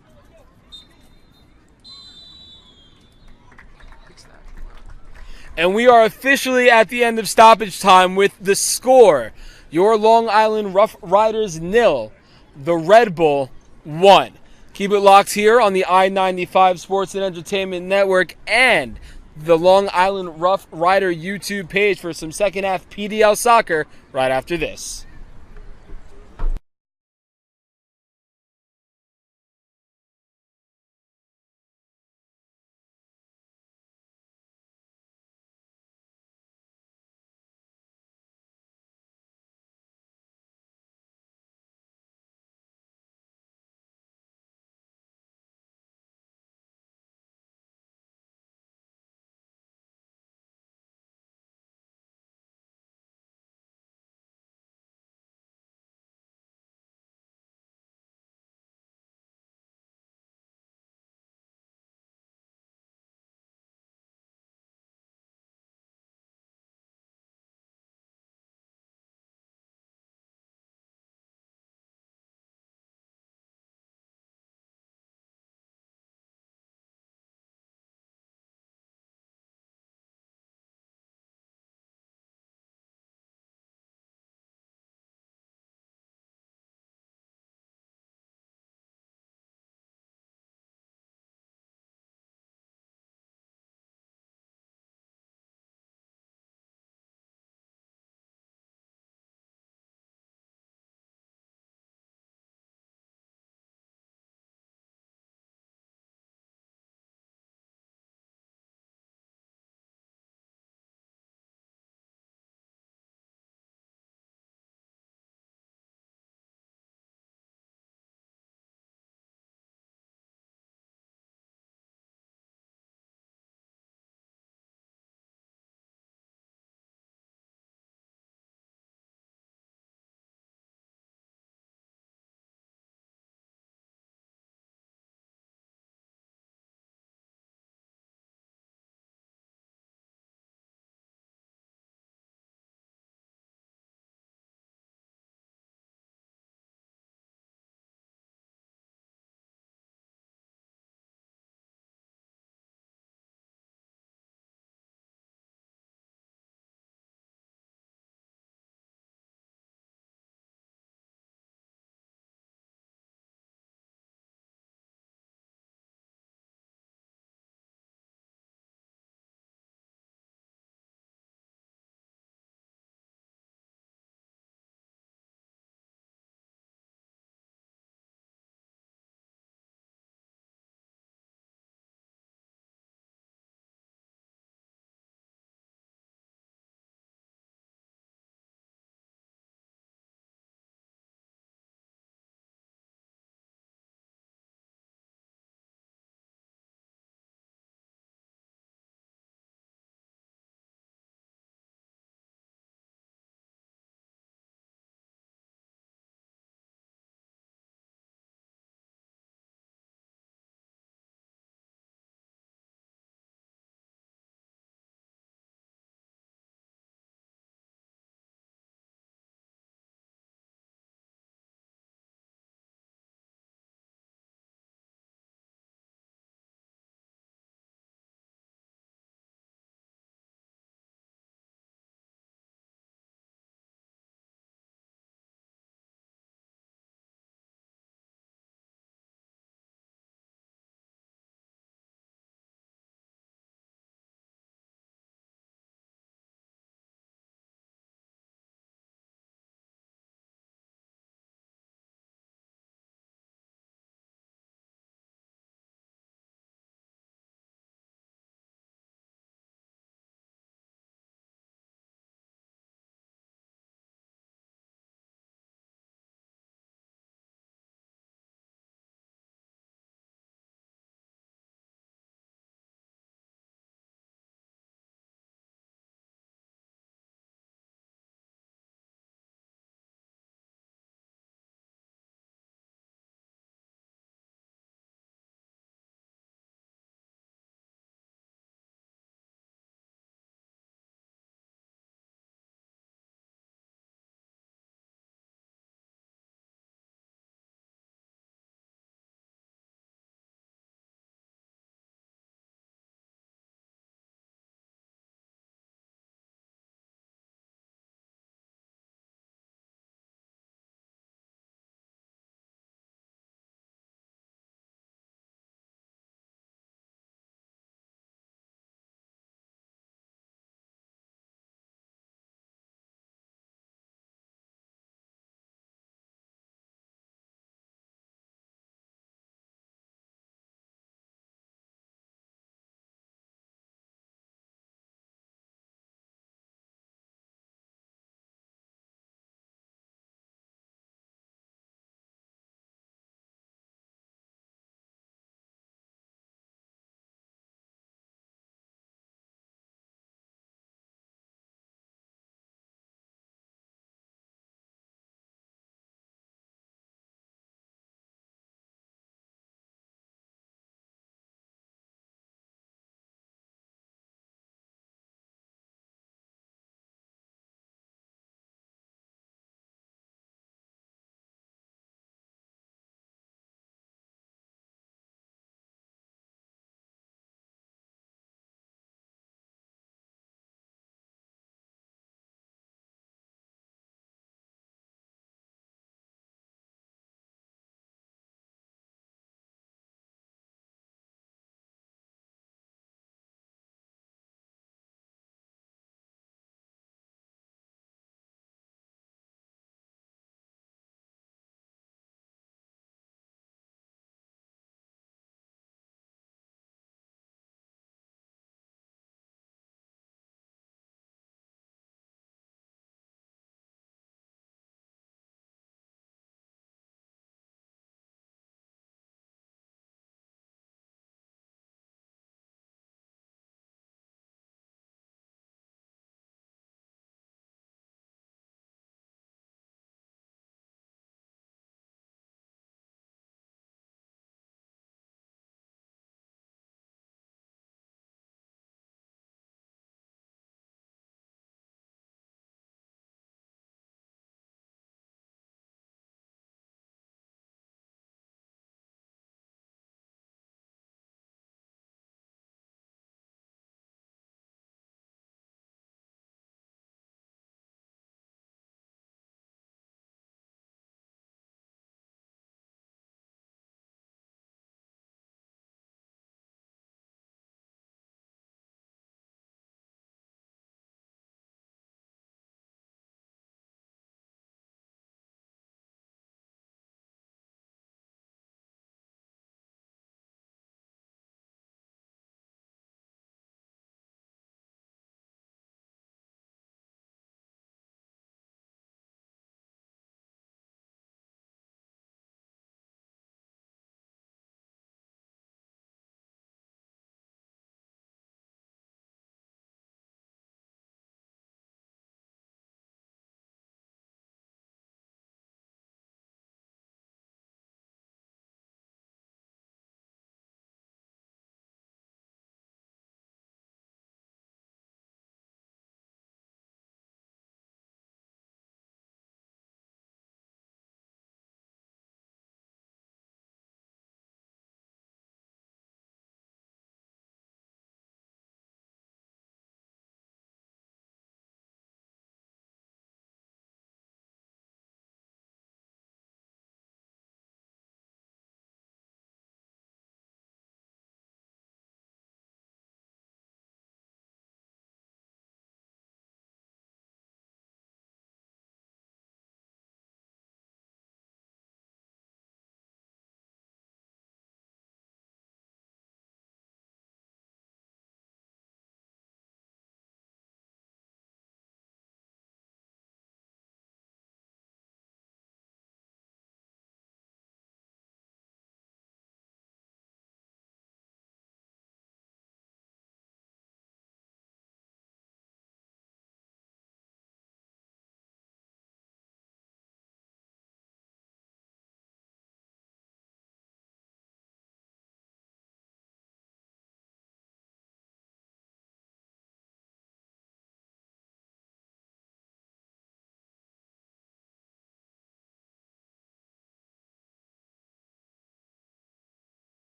And we are officially at the end of stoppage time with the score. Your Long Island Rough Riders 0, the Red Bull 1. Keep it locked here on the I-95 Sports and Entertainment Network and the Long Island Rough Rider YouTube page for some second half PDL soccer right after this.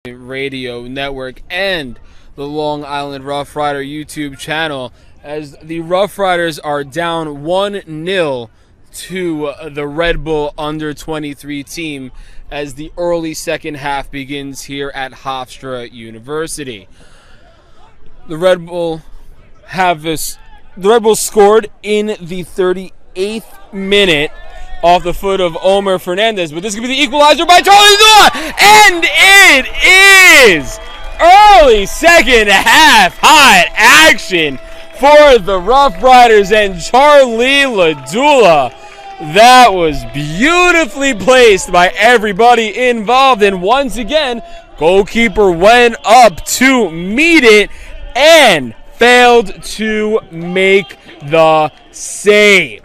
Radio Network and the Long Island Rough Rider YouTube channel, as the Rough Riders are down 1-0 to the Red Bull under-23 team as the early second half begins here at Hofstra University. The Red Bull scored in the 38th minute off the foot of Omer Fernandez, but this could be the equalizer by Charlie Ladula, and it is early second half hot action for the Rough Riders and Charlie Ladula. That was beautifully placed by everybody involved, and once again, goalkeeper went up to meet it and failed to make the save.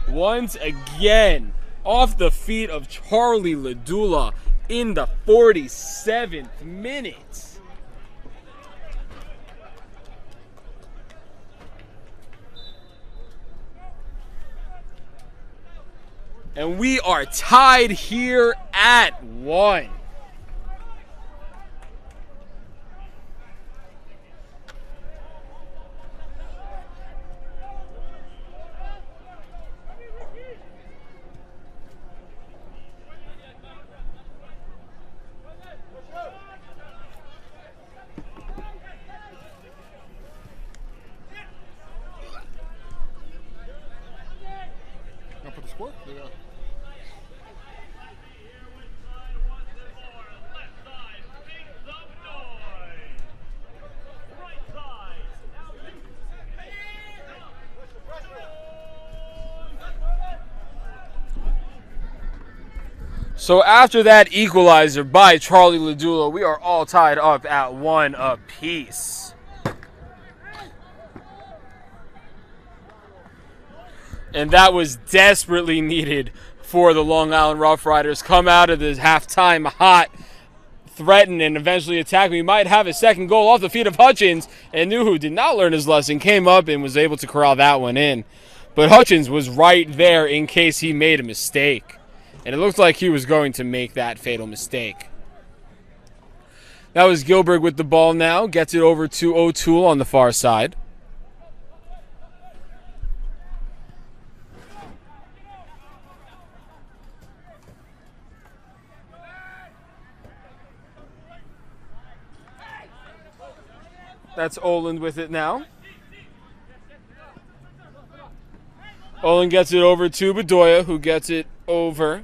Once again, off the feet of Charlie Ladula in the 47th minute. And we are tied here at 1.
Now put the score? Yeah.
So after that equalizer by Charlie Ladula, we are all tied up at 1 apiece. And that was desperately needed for the Long Island Rough Riders. Come out of the halftime hot, threaten, and eventually attack. We might have a second goal off the feet of Hutchins, and Nuhu did not learn his lesson, came up and was able to corral that one in. But Hutchins was right there in case he made a mistake. And it looked like he was going to make that fatal mistake. That was Gilbert with the ball now. Gets it over to O'Toole on the far side. That's Oland with it now. Oland gets it over to Bedoya, who gets it over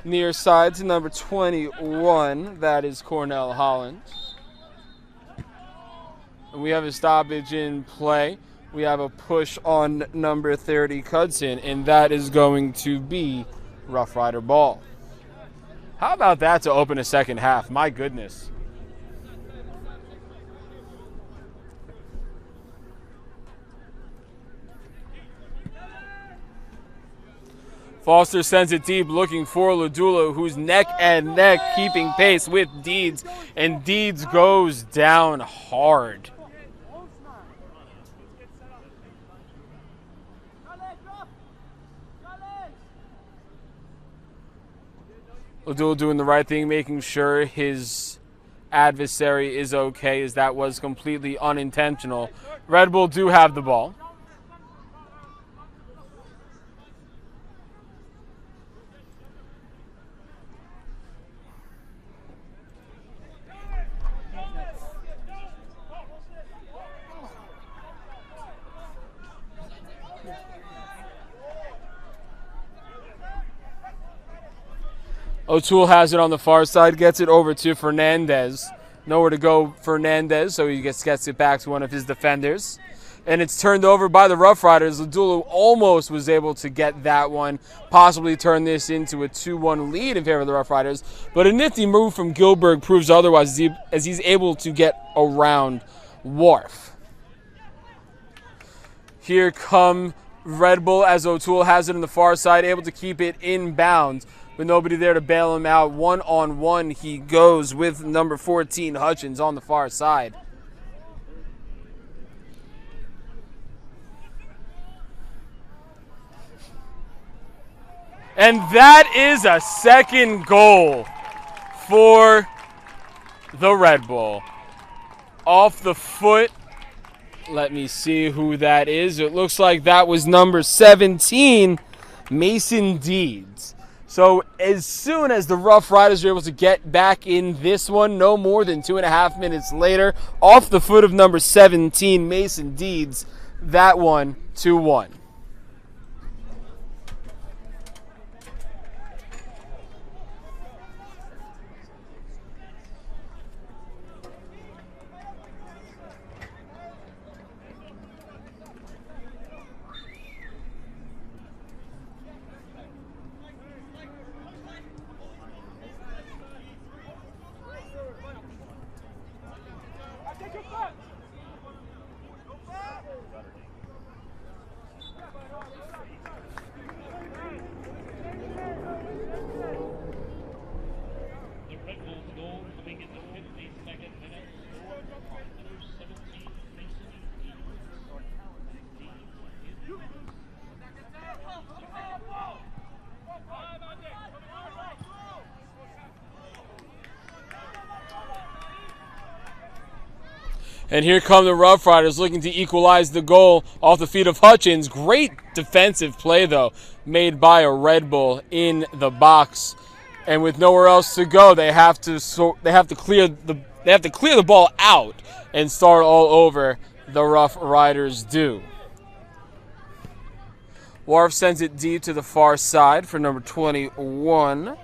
near side to number 21. That is Cornell Holland. And we have a stoppage in play. We have a push on number 30, Cudson, and that is going to be Rough Rider ball. How about that to open a second half? My goodness. Foster sends it deep, looking for Ladula, who's neck and neck, keeping pace with Deeds, and Deeds goes down hard. Ladula doing the right thing, making sure his adversary is okay, as that was completely unintentional. Red Bull do have the ball. O'Toole has it on the far side, gets it over to Fernandez. Nowhere to go, Fernandez, so he gets it back to one of his defenders. And it's turned over by the Rough Riders. Ladula almost was able to get that one, possibly turn this into a 2-1 lead in favor of the Rough Riders. But a nifty move from Gilbert proves otherwise, as he's able to get around Wharf. Here come Red Bull as O'Toole has it on the far side, able to keep it inbounds. With nobody there to bail him out. 1-on-1 he goes with number 14, Hutchins, on the far side. And that is a second goal for the Red Bull. Off the foot. Let me see who that is. It looks like that was number 17, Mason Deeds. So as soon as the Rough Riders are able to get back in this one, no more than 2.5 minutes later, off the foot of number 17, Mason Deeds, that one 2-1. And here come the Rough Riders looking to equalize the goal off the feet of Hutchins. Great defensive play, though, made by a Red Bull in the box. And with nowhere else to go, they have to clear the ball out and start all over. The Rough Riders do. Wharf sends it deep to the far side for number 21.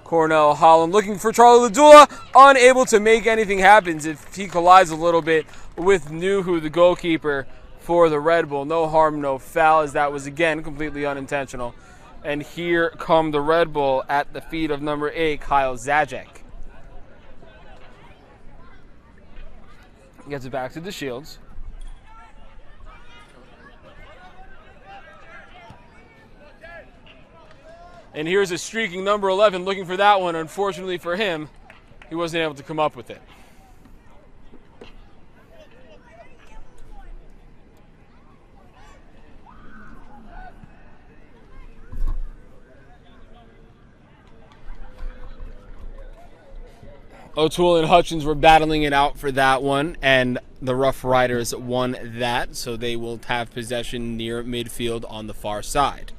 Cornell Holland looking for Charlie Ladula, unable to make anything happen if he collides a little bit with Nuhu, the goalkeeper for the Red Bull. No harm, no foul, as that was, again, completely unintentional. And here come the Red Bull at the feet of number 8, Kyle Zajac. Gets it back to the Shields. And here's a streaking number 11 looking for that one. Unfortunately for him, he wasn't able to come up with it. O'Toole and Hutchins were battling it out for that one, and the Rough Riders won that, so they will have possession near midfield on the far side.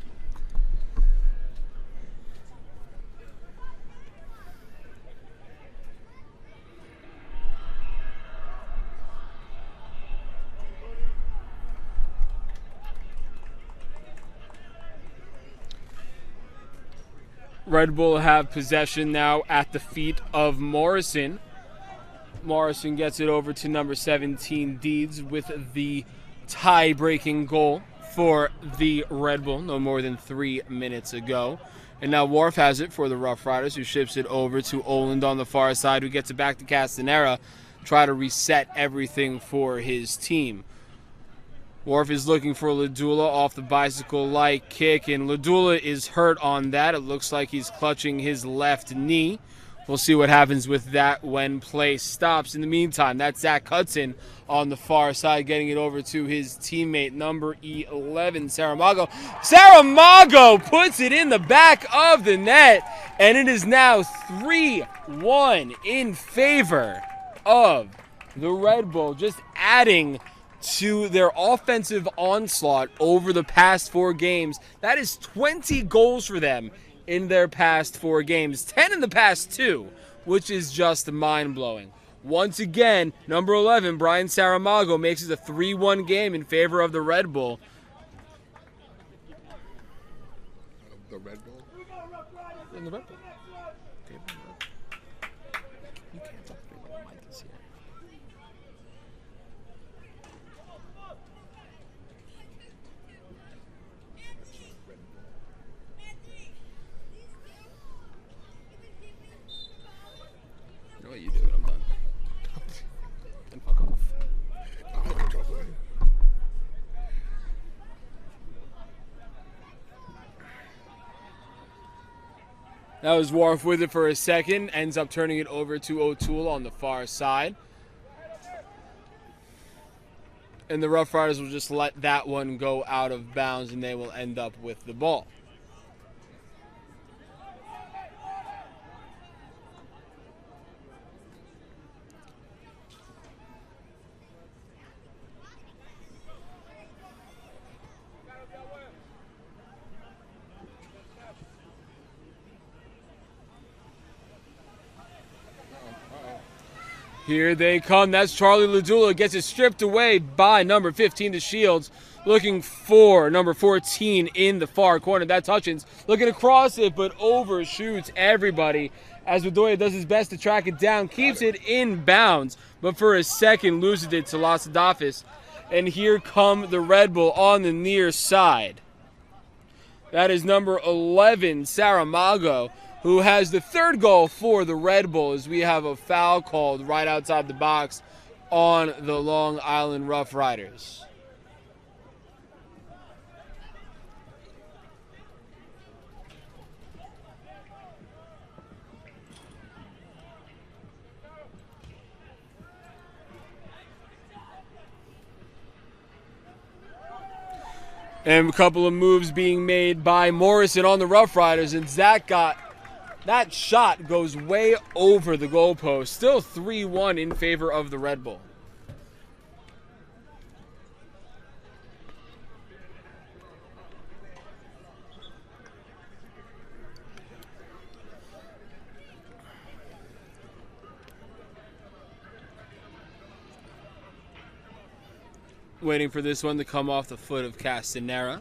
Red Bull have possession now at the feet of Morrison. Morrison gets it over to number 17, Deeds, with the tie-breaking goal for the Red Bull no more than 3 minutes ago. And now Wharf has it for the Rough Riders, who ships it over to Oland on the far side, who gets it back to Castanera, try to reset everything for his team. Wharf is looking for Ladula off the bicycle-like kick, and Ladula is hurt on that. It looks like he's clutching his left knee. We'll see what happens with that when play stops. In the meantime, that's Zach Hudson on the far side, getting it over to his teammate, number 11, Saramago. Saramago puts it in the back of the net, and it is now 3-1 in favor of the Red Bull, just adding to their offensive onslaught over the past 4 games. That is 20 goals for them in their past 4 games, 10 in the past 2, which is just mind-blowing. Once again, number 11, Brian Saramago, makes it a 3-1 game in favor of the Red Bull.
The Red Bull?
In the Red Bull. You can't talk to me while Mike is here. You know what you do when I'm done. And fuck off.
I'm not gonna talk with you.
That was Wharf with it for a second. Ends up turning it over to O'Toole on the far side. And the Rough Riders will just let that one go out of bounds, and they will end up with the ball. Here they come. That's Charlie Ladula. Gets it stripped away by number 15 to Shields. Looking for number 14 in the far corner. That's Hutchins. Looking to cross it, but overshoots everybody as Bedoya does his best to track it down. Keeps it in bounds, but for a second loses it to Lasadafis. And here come the Red Bull on the near side. That is number 11, Saramago, who has the third goal for the Red Bull as we have a foul called right outside the box on the Long Island Rough Riders. And a couple of moves being made by Morrison on the Rough Riders, and Zach got that shot goes way over the goalpost. Still 3-1 in favor of the Red Bull. Waiting for this one to come off the foot of Castanera.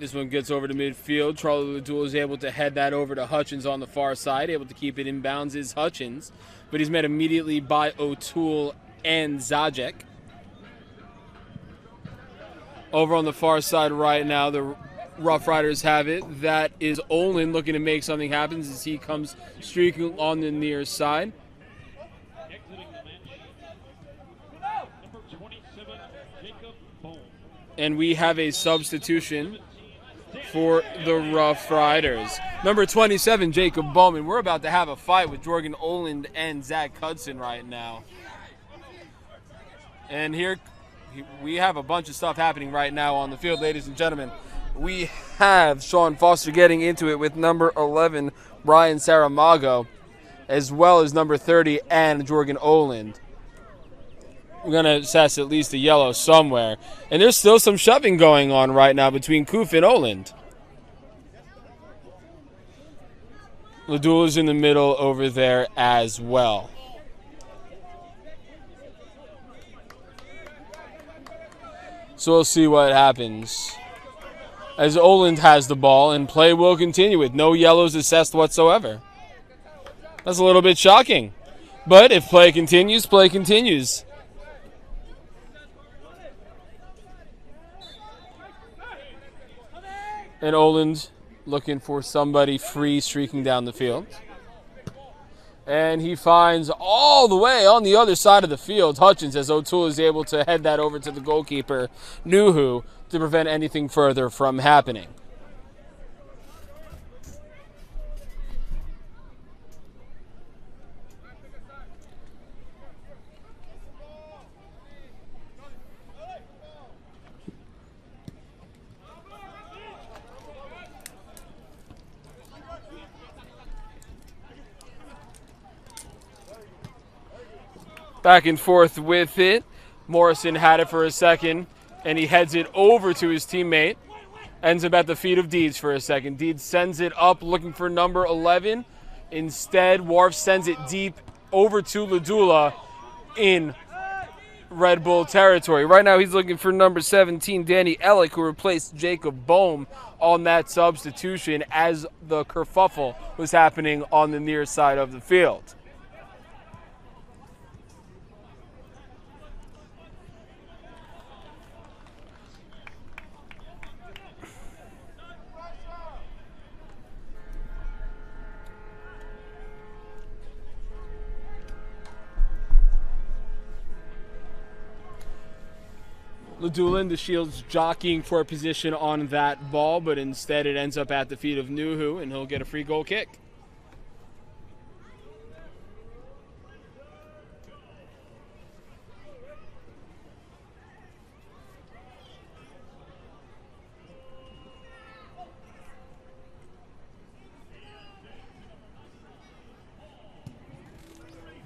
This one gets over to midfield. Charlie Ladula is able to head that over to Hutchins on the far side. Able to keep it in bounds is Hutchins, but he's met immediately by O'Toole and Zajic. Over on the far side right now, the Rough Riders have it. That is Olin looking to make something happen as he comes streaking on the near side. And we have a substitution for the Rough Riders. Number 27, Jacob Bowman. We're about to have a fight with Jorgen Oland and Zach Hudson right now. And here we have a bunch of stuff happening right now on the field, ladies and gentlemen. We have Sean Foster getting into it with number 11, Brian Saramago, as well as number 30 and Jorgen Oland. We're going to assess at least a yellow somewhere. And there's still some shoving going on right now between Koof and Oland. Ladula's in the middle over there as well. So we'll see what happens as Oland has the ball, and play will continue with no yellows assessed whatsoever. That's a little bit shocking. But if play continues, play continues. And Oland looking for somebody free streaking down the field. And he finds all the way on the other side of the field Hutchins, as O'Toole is able to head that over to the goalkeeper, Nuhu, to prevent anything further from happening. Back and forth with it. Morrison had it for a second, and he heads it over to his teammate. Ends up at the feet of Deeds for a second. Deeds sends it up looking for number 11. Instead, Wharf sends it deep over to Ladula in Red Bull territory. Right now he's looking for number 17, Danny Ellick, who replaced Jacob Bohm on that substitution as the kerfuffle was happening on the near side of the field. Ladula and the Shields jockeying for a position on that ball, but instead it ends up at the feet of Nuhu, and he'll get a free goal kick.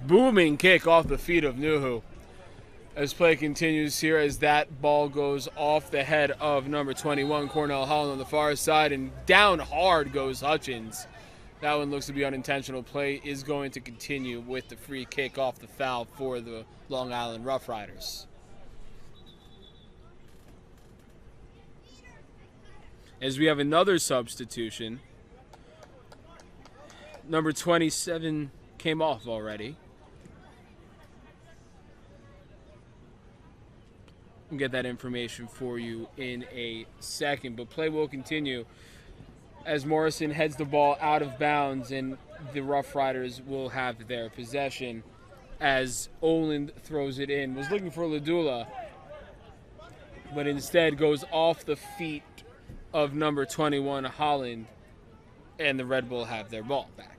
Booming kick off the feet of Nuhu. as play continues here, as that ball goes off the head of number 21, Cornell Holland, on the far side, and down hard goes Hutchins. That one looks to be unintentional. Play is going to continue with the free kick off the foul for the Long Island Rough Riders. As we have another substitution. Number 27 came off already. I'll get that information for you in a second, but play will continue as Morrison heads the ball out of bounds, and the Rough Riders will have their possession as Oland throws it in. Was looking for Ladula, but instead goes off the feet of number 21, Holland, and the Red Bull have their ball back.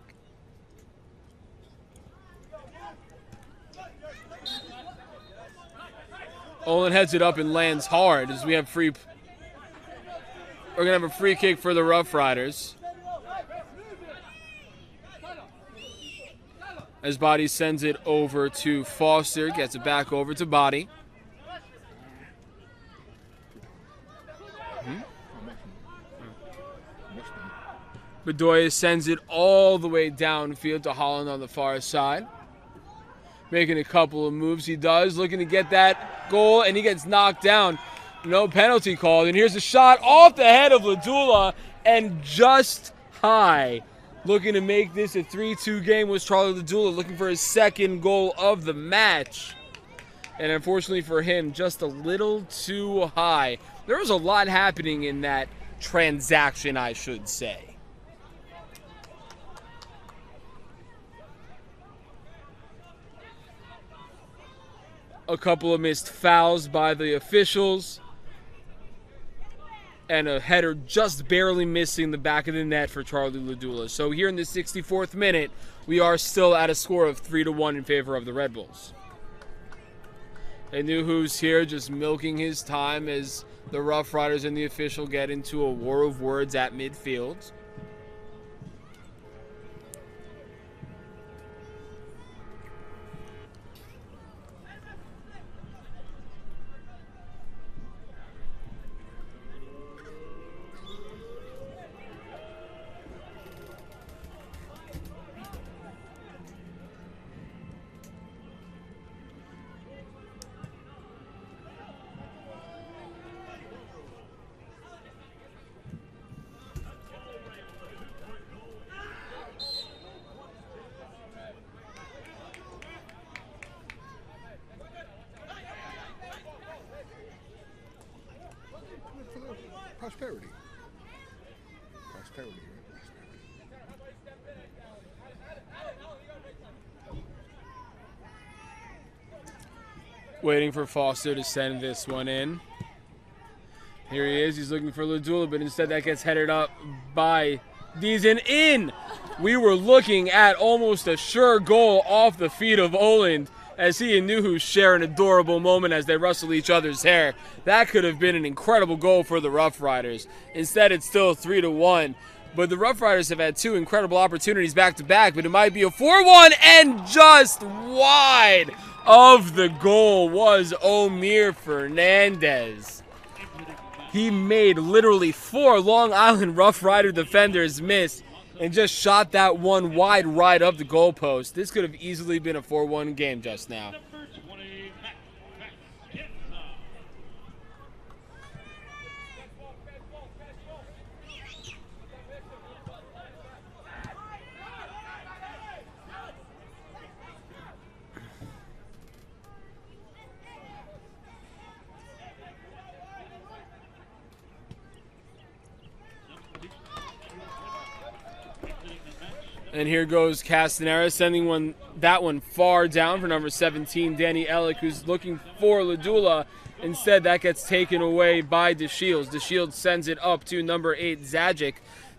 Olin heads it up and lands hard as we have free. We're going to have a free kick for the Rough Riders. As Body sends it over to Foster, gets it back over to Body. Bedoya sends it all the way downfield to Holland on the far side. Making a couple of moves, he does, looking to get that goal, and he gets knocked down. No penalty called, and here's a shot off the head of Ladula, and just high. Looking to make this a 3-2 game was Charlie Ladula, looking for his second goal of the match. And unfortunately for him, just a little too high. There was a lot happening in that transaction, I should say. A couple of missed fouls by the officials, and a header just barely missing the back of the net for Charlie Ladula. So here in the 64th minute, we are still at a score of 3-1 in favor of the Red Bulls. And Nuhu's here just milking his time as the Rough Riders and the official get into a war of words at midfield.
Prosperity. Prosperity.
Waiting for Foster to send this one in. Here he is. He's looking for Ladula, but instead that gets headed up by Deason in. We were looking at almost a sure goal off the feet of Oland as he and Nuhu share an adorable moment as they rustle each other's hair. That could have been an incredible goal for the Rough Riders. Instead, it's still 3-1. But the Rough Riders have had two incredible opportunities back-to-back, but it might be a 4-1, and just wide of the goal was Omir Fernandez. He made literally 4 Long Island Rough Rider defenders miss and just shot that one wide right up the goalpost. This could have easily been a 4-1 game just now. And here goes Castanera, sending that one far down for number 17, Danny Ellick, who's looking for Ladula. Instead, that gets taken away by DeShields. DeShields sends it up to number 8, Zajic.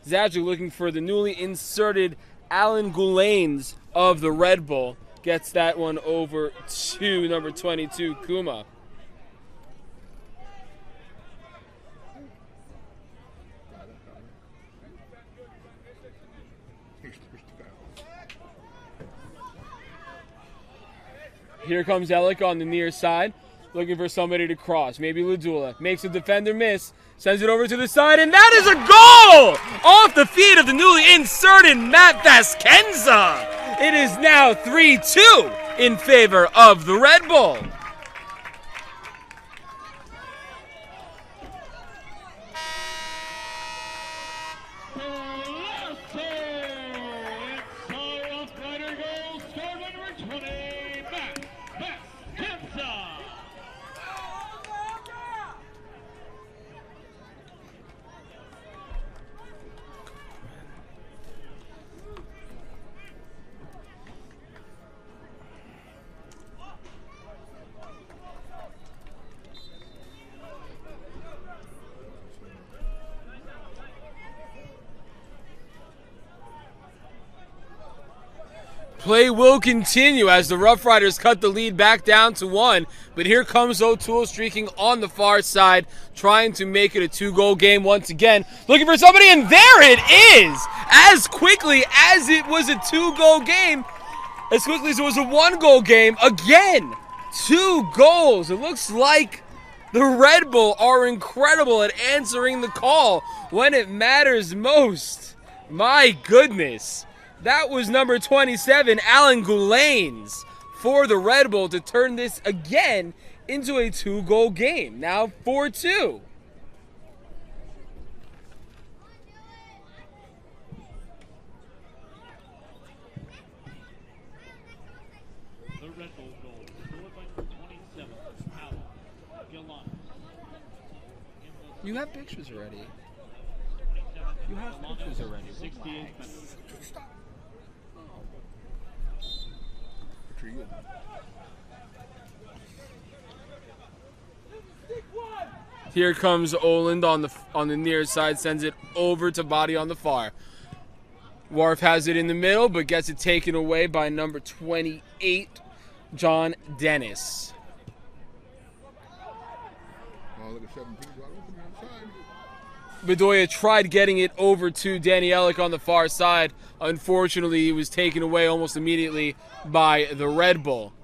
Zajic looking for the newly inserted Alan Gulanes of the Red Bull. Gets that one over to number 22, Kuma. Here comes Ellick on the near side. looking for somebody to cross. Maybe Ladula makes a defender miss, sends it over to the side, and that is a goal off the feet of the newly inserted Matt Vasquenza. It is now 3-2 in favor of the Red Bull. Play will continue as the Rough Riders cut the lead back down to 1. But here comes O'Toole streaking on the far side, trying to make it a 2-goal game once again. Looking for somebody, and there it is! As quickly as it was a 2-goal game, as quickly as it was a 1-goal game, again, 2 goals. It looks like the Red Bull are incredible at answering the call when it matters most. My goodness. That was number 27, Alan Gulanes, for the Red Bull to turn this again into a 2-goal game. Now 4-2.
The Red Bull goal scored by number 27, Alan Gulanes.
You have pictures already. You have pictures already.
68 minutes.
Here comes Oland on the near side, sends it over to Body on the far. Wharf has it in the middle, but gets it taken away by number 28, John Dennis.
Oh, look at 17 wide open outside.
Bedoya tried getting it over to Danny Ellick on the far side. Unfortunately, he was taken away almost immediately by the Red Bull.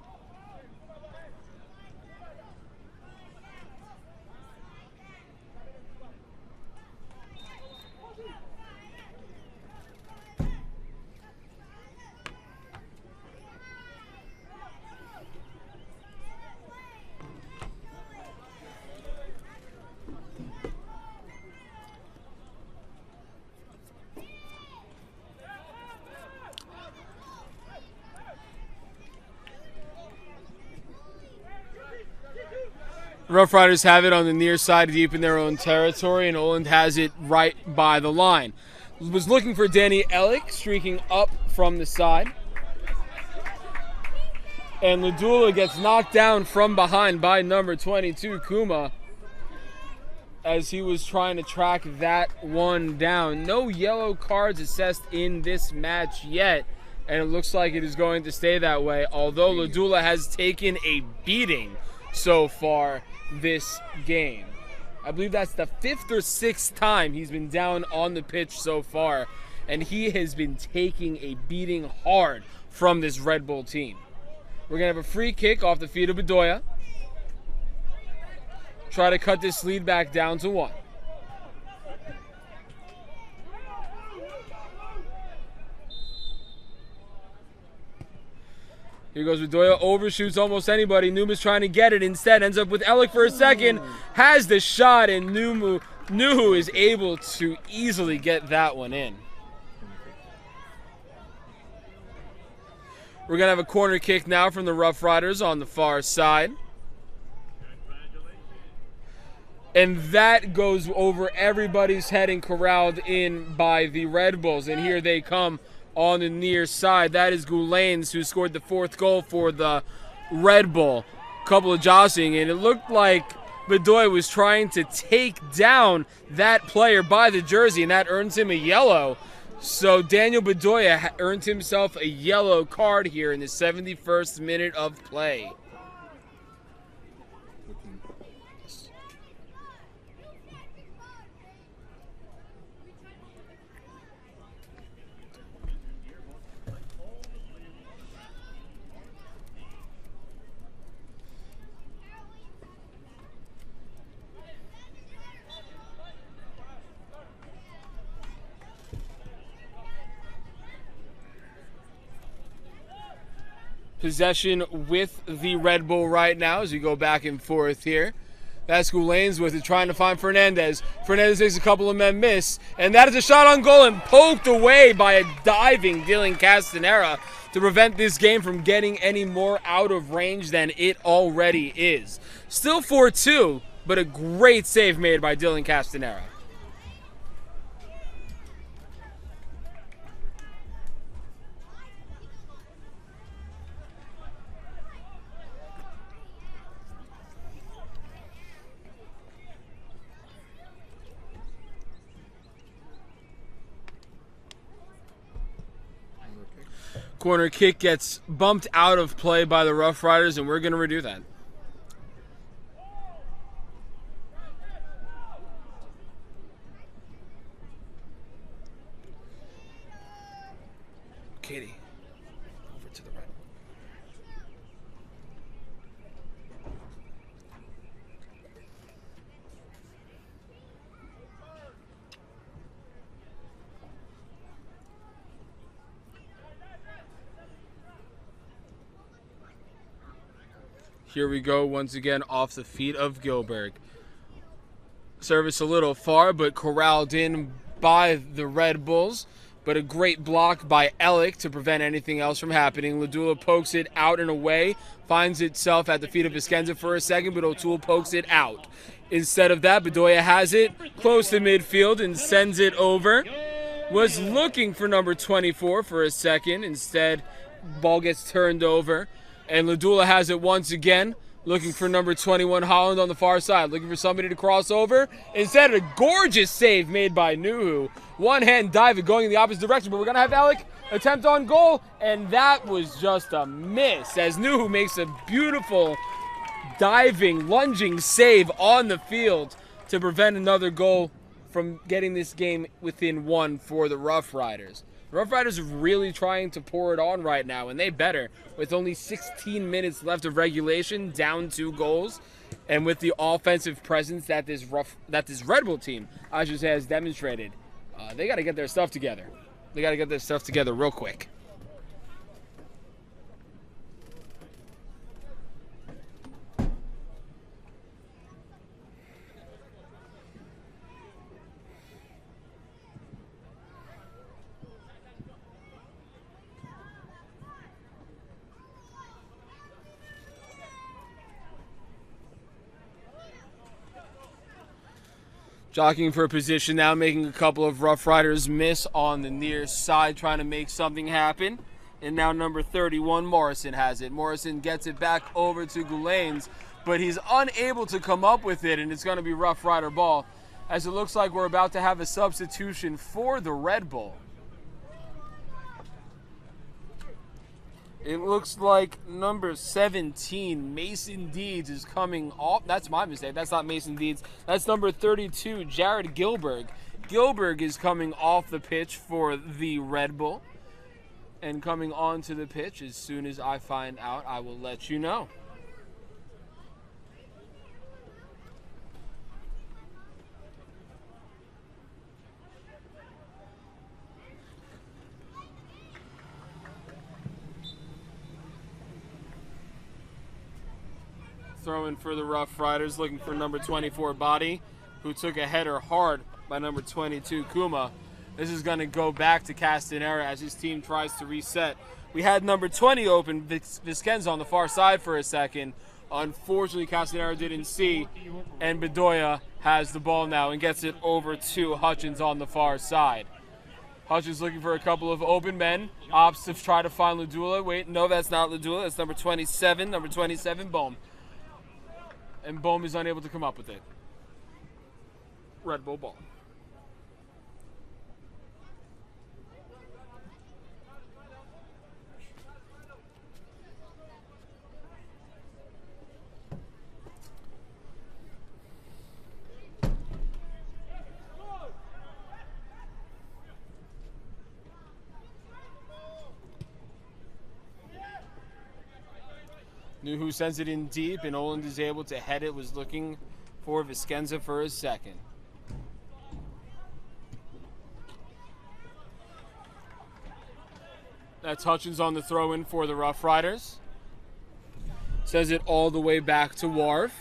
Rough Riders have it on the near side, deep in their own territory, and Oland has it right by the line. Was looking for Danny Ellick, streaking up from the side. And Ladula gets knocked down from behind by number 22, Kuma, as he was trying to track that one down. No yellow cards assessed in this match yet, and it looks like it is going to stay that way, although Ladula has taken a beating so far this game. I believe that's the 5th or 6th time he's been down on the pitch so far, and he has been taking a beating hard from this Red Bull team. We're going to have a free kick off the feet of Bedoya. Try to cut this lead back down to 1. Here goes Bedoya, overshoots almost anybody. Numa's trying to get it. Instead, ends up with Ellick for a second. Has the shot, and Nuhu is able to easily get that one in. We're going to have a corner kick now from the Rough Riders on the far side. And that goes over everybody's head and corralled in by the Red Bulls. And here they come on the near side. That is Gulanes, who scored the 4th goal for the Red Bull. Couple of jostling, and it looked like Bedoya was trying to take down that player by the jersey, and that earns him a yellow. So Daniel Bedoya earned himself a yellow card here in the 71st minute of play. possession with the Red Bull right now as we go back and forth here. That's Goulen's with it, trying to find Fernandez. Fernandez takes a couple of men miss, and that is a shot on goal and poked away by a diving Dylan Castanera to prevent this game from getting any more out of range than it already is. Still 4-2, but a great save made by Dylan Castanera. Corner kick gets bumped out of play by the Rough Riders, and we're going to redo that. Katie, over to the right. Here we go once again off the feet of Gilberg. Service a little far, but corralled in by the Red Bulls. But a great block by Ellick to prevent anything else from happening. Ladula pokes it out and away, finds itself at the feet of Viskenza for a second, but O'Toole pokes it out. Instead of that, Bedoya has it close to midfield and sends it over. Was looking for number 24 for a second. Instead, ball gets turned over. And Ladula has it once again, looking for number 21, Holland on the far side, looking for somebody to cross over. Instead, a gorgeous save made by Nuhu. One-hand dive going in the opposite direction, but we're going to have Alec attempt on goal, and that was just a miss as Nuhu makes a beautiful diving, lunging save on the field to prevent another goal from getting this game within one for the Rough Riders. The Rough Riders are really trying to pour it on right now, and they better, with only 16 minutes left of regulation, down 2 goals, and with the offensive presence that this Red Bull team, I should say, has demonstrated. They got to get their stuff together. They got to get their stuff together real quick. Jockeying for a position now, making a couple of Rough Riders miss on the near side, trying to make something happen. And now number 31, Morrison, has it. Morrison gets it back over to Goulen's, but he's unable to come up with it, and it's going to be Rough Rider ball, as it looks like we're about to have a substitution for the Red Bull. It looks like number 17, Mason Deeds, is coming off. That's my mistake. That's not Mason Deeds. That's number 32, Jared Gilberg. Gilberg is coming off the pitch for the Red Bull. And coming onto the pitch, as soon as I find out, I will let you know. Throwing for the Rough Riders, looking for number 24, Body, who took a header hard by number 22, Kuma. This is going to go back to Castanera as his team tries to reset. We had number 20 open, Viskenza, on the far side for a second. Unfortunately, Castanera didn't see, and Bedoya has the ball now and gets it over to Hutchins on the far side. Hutchins looking for a couple of open men. Opts to try to find Ladula. Wait, no, that's not Ladula. That's number 27, Bohm. And Bohm is unable to come up with it. Red Bull ball. Nuhu sends it in deep, and Oland is able to head it. Was looking for Viskenza for a second. That's Hutchins on the throw-in for the Rough Riders. Sends it all the way back to Wharf.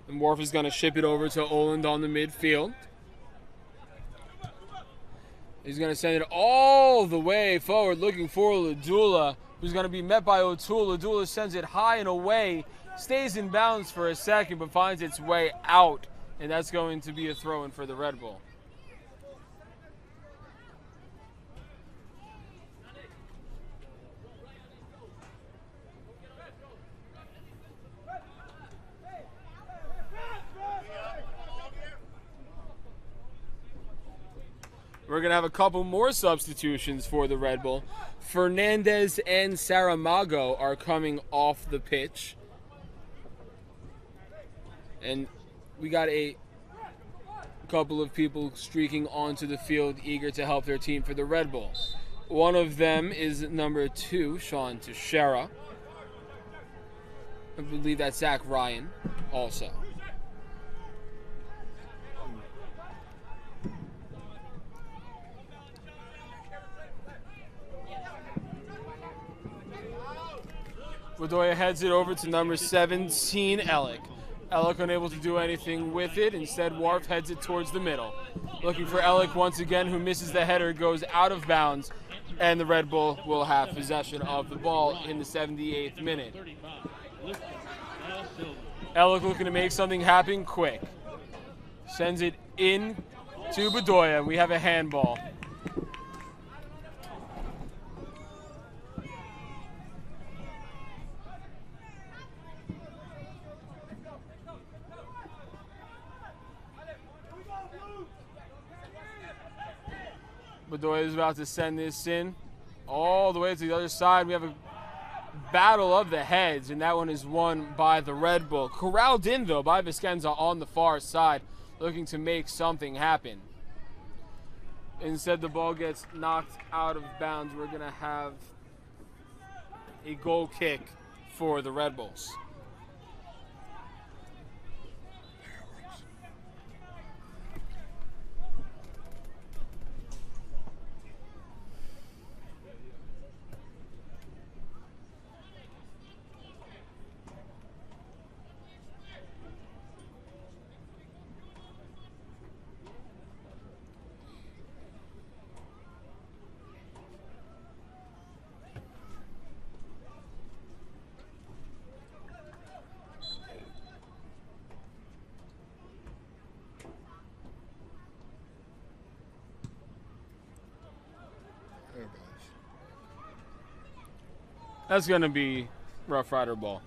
And Wharf is going to ship it over to Oland on the midfield. He's going to send it all the way forward, looking for Ladula, who's going to be met by O'Toole. Ladula sends it high and away, stays in bounds for a second, but finds its way out. And that's going to be a throw-in for the Red Bull. We're going to have a couple more substitutions for the Red Bull. Fernandez and Saramago are coming off the pitch. And we got a couple of people streaking onto the field eager to help their team for the Red Bull. One of them is number 2, Sean Teixeira. I believe that's Zach Ryan also. Bedoya heads it over to number 17, Ellick. Ellick unable to do anything with it. Instead, Wharf heads it towards the middle. Looking for Ellick once again, who misses the header, goes out of bounds, and the Red Bull will have possession of the ball in the 78th minute. Ellick looking to make something happen quick. Sends it in to Bedoya. We have a handball. Bedoya is about to send this in all the way to the other side. We have a battle of the heads, and that one is won by the Red Bull. Corralled in, though, by Viscenza on the far side, looking to make something happen. Instead, the ball gets knocked out of bounds. We're going to have a goal kick for the Red Bulls. That's going to be Rough Rider ball.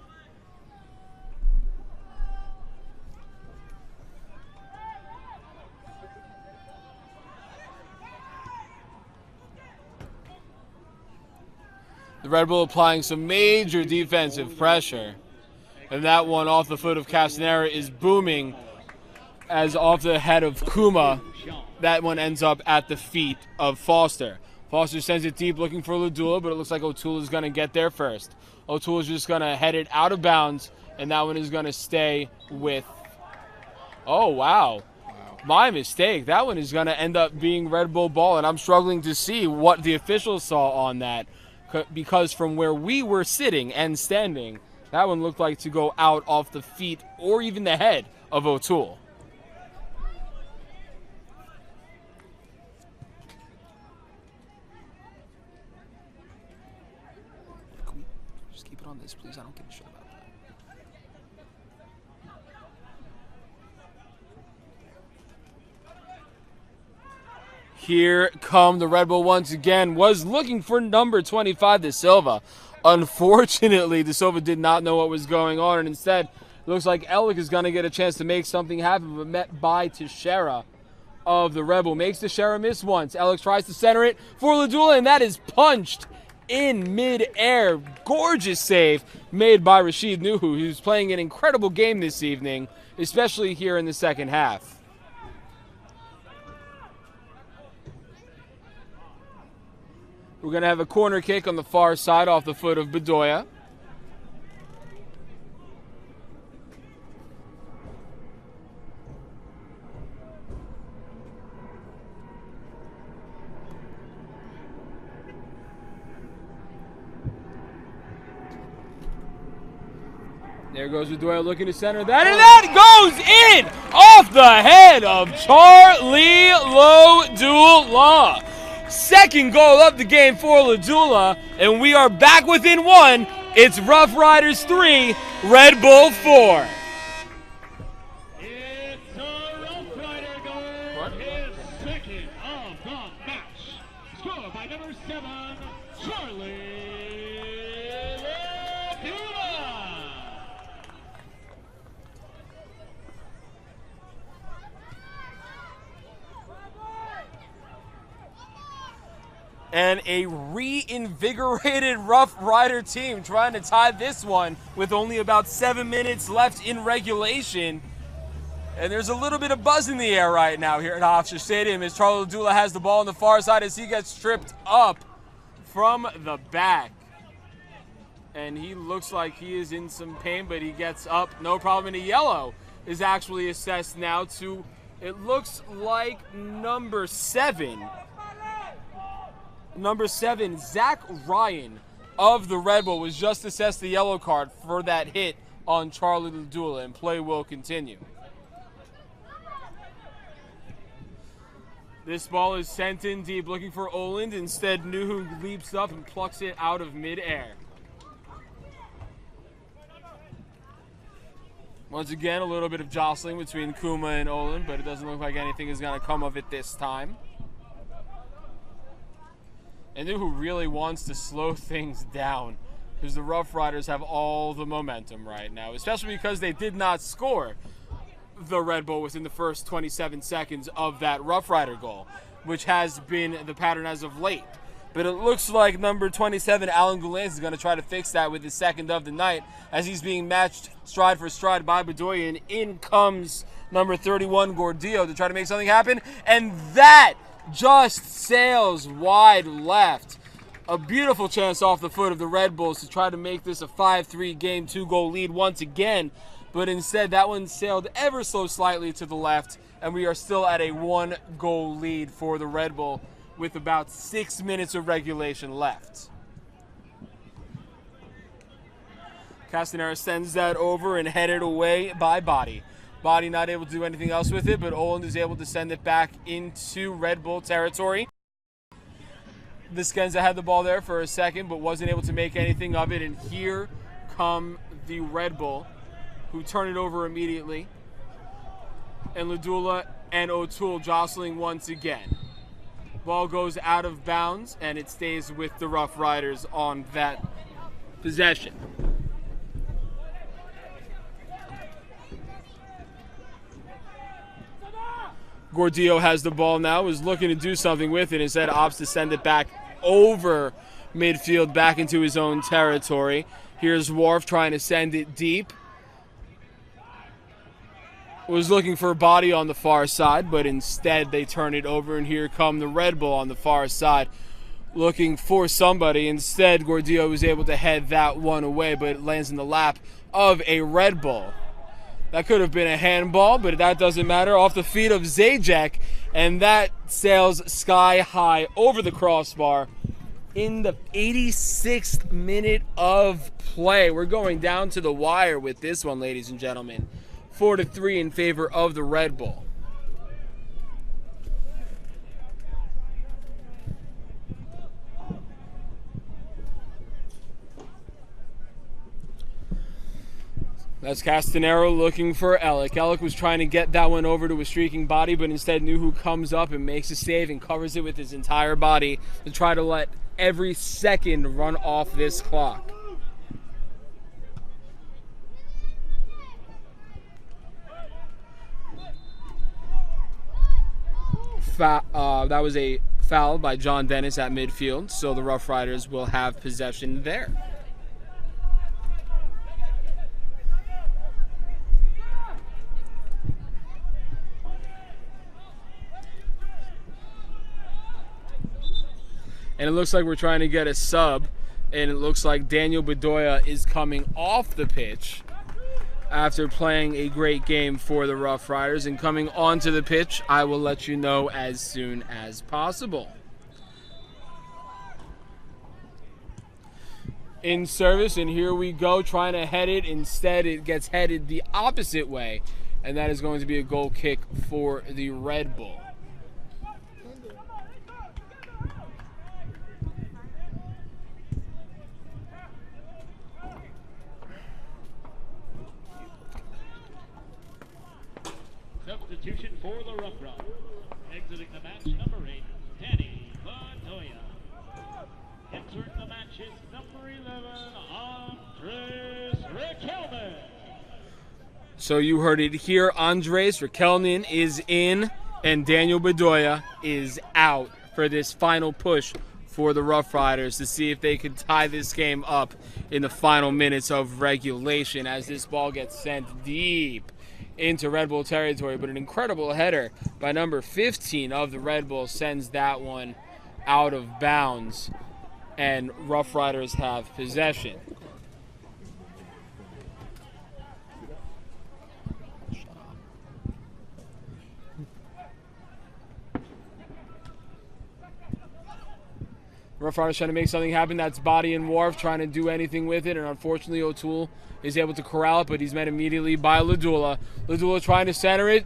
The Red Bull applying some major defensive pressure. And that one off the foot of Castanera is booming as off the head of Kuma. That one ends up at the feet of Foster. Foster sends it deep looking for Ladula, but it looks like O'Toole is going to get there first. O'Toole is just going to head it out of bounds, and that one is going to stay with... Oh, wow. My mistake. That one is going to end up being Red Bull ball, and I'm struggling to see what the officials saw on that, because from where we were sitting and standing, that one looked like to go out off the feet or even the head of O'Toole. On this, please. I don't give a shit about that. Here come the Red Bull once again. Was looking for number 25, De Silva. Unfortunately, De Silva did not know what was going on, and instead, it looks like Ellick is going to get a chance to make something happen, but met by Teixeira of the Red Bull. Makes Teixeira miss once. Ellick tries to center it for Ladula, and that is punched in mid-air. Gorgeous save made by Rashid Nuhu, who's playing an incredible game this evening, especially here in the second half. We're going to have a corner kick on the far side off the foot of Bedoya. There goes Bedoya looking to center that, and that goes in off the head of Charlie Ladula. Second goal of the game for Ladula, and we are back within one. It's Rough Riders 3, Red Bull 4.
It's a Rough Rider goal. His second of the match. Scored by number 7, Charlie Ladula.
And a reinvigorated Rough Rider team trying to tie this one with only about 7 minutes left in regulation. And there's a little bit of buzz in the air right now here at Hofstra Stadium as Charlie Ladula has the ball on the far side as he gets stripped up from the back. And he looks like he is in some pain, but he gets up, no problem. And a yellow is actually assessed now to, it looks like number 7. Number 7, Zach Ryan of the Red Bull was just assessed the yellow card for that hit on Charlie Ladula, and play will continue. This ball is sent in deep, looking for Oland. Instead, Nuhu leaps up and plucks it out of midair. Once again, a little bit of jostling between Kuma and Oland, but it doesn't look like anything is going to come of it this time. And Nuhu really wants to slow things down because the Rough Riders have all the momentum right now, especially because they did not score the Red Bull within the first 27 seconds of that Rough Rider goal, which has been the pattern as of late. But it looks like number 27, Alan Goulans, is going to try to fix that with his second of the night as he's being matched stride for stride by Bedoya, and in comes number 31, Gordillo, to try to make something happen, and that just sails wide left. A beautiful chance off the foot of the Red Bulls to try to make this a 5-3 game, 2-goal lead once again. But instead, that one sailed ever so slightly to the left, and we are still at a 1-goal lead for the Red Bull with about 6 minutes of regulation left. Castanera sends that over and headed away by Body. Body not able to do anything else with it, but Oland is able to send it back into Red Bull territory. Viscenza had the ball there for a second, but wasn't able to make anything of it, and here come the Red Bull, who turn it over immediately. And Ladula and O'Toole jostling once again. Ball goes out of bounds, and it stays with the Rough Riders on that possession. Gordillo has the ball now, is looking to do something with it, instead opts to send it back over midfield, back into his own territory. Here's Worf trying to send it deep. Was looking for a Body on the far side, but instead they turn it over, and here come the Red Bull on the far side looking for somebody. Instead, Gordillo was able to head that one away, but it lands in the lap of a Red Bull. That could have been a handball, but that doesn't matter. Off the feet of Zajac, and that sails sky high over the crossbar in the 86th minute of play. We're going down to the wire with this one, ladies and gentlemen. 4-3 in favor of the Red Bull. That's Castanero looking for Ellick. Ellick was trying to get that one over to a streaking Body, but instead Nuhu comes up and makes a save and covers it with his entire body to try to let every second run off this clock. That was a foul by John Dennis at midfield, so the Rough Riders will have possession there. And it looks like we're trying to get a sub, and it looks like Daniel Bedoya is coming off the pitch after playing a great game for the Rough Riders. And coming onto the pitch, I will let you know as soon as possible. in service, and here we go trying to head it. Instead, it gets headed the opposite way, and that is going to be a goal kick for the Red Bull.
Substitution for the Rough Rider. Exiting the match, number 8, Danny Montoya. Entering the match is number 11, Andres Riquelme.
So you heard it here. Andres Riquelme is in, and Daniel Bedoya is out for this final push for the Rough Riders to see if they can tie this game up in the final minutes of regulation as this ball gets sent deep into Red Bull territory. But an incredible header by number 15 of the Red Bull sends that one out of bounds, and Rough Riders have possession. Rough Riders trying to make something happen. That's Body and Wharf trying to do anything with it, and unfortunately O'Toole is able to corral it, but he's met immediately by Ladula. Ladula trying to center it.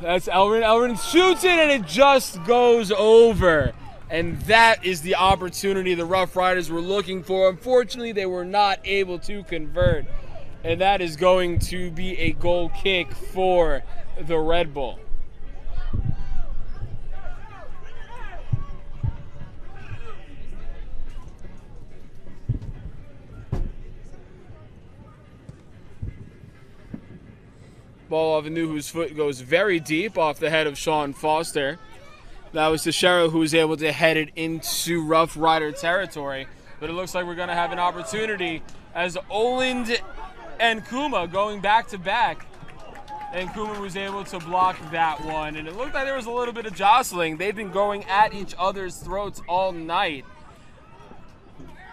That's Elrin. Elrin shoots it, and it just goes over. And that is the opportunity the Rough Riders were looking for. Unfortunately, they were not able to convert, and that is going to be a goal kick for the Red Bull. Ball off Anu, whose foot goes very deep off the head of Sean Foster. That was Teixeira who was able to head it into Rough Rider territory. But it looks like we're going to have an opportunity as Oland and Kuma going back to back. And Kuma was able to block that one. And it looked like there was a little bit of jostling. They've been going at each other's throats all night.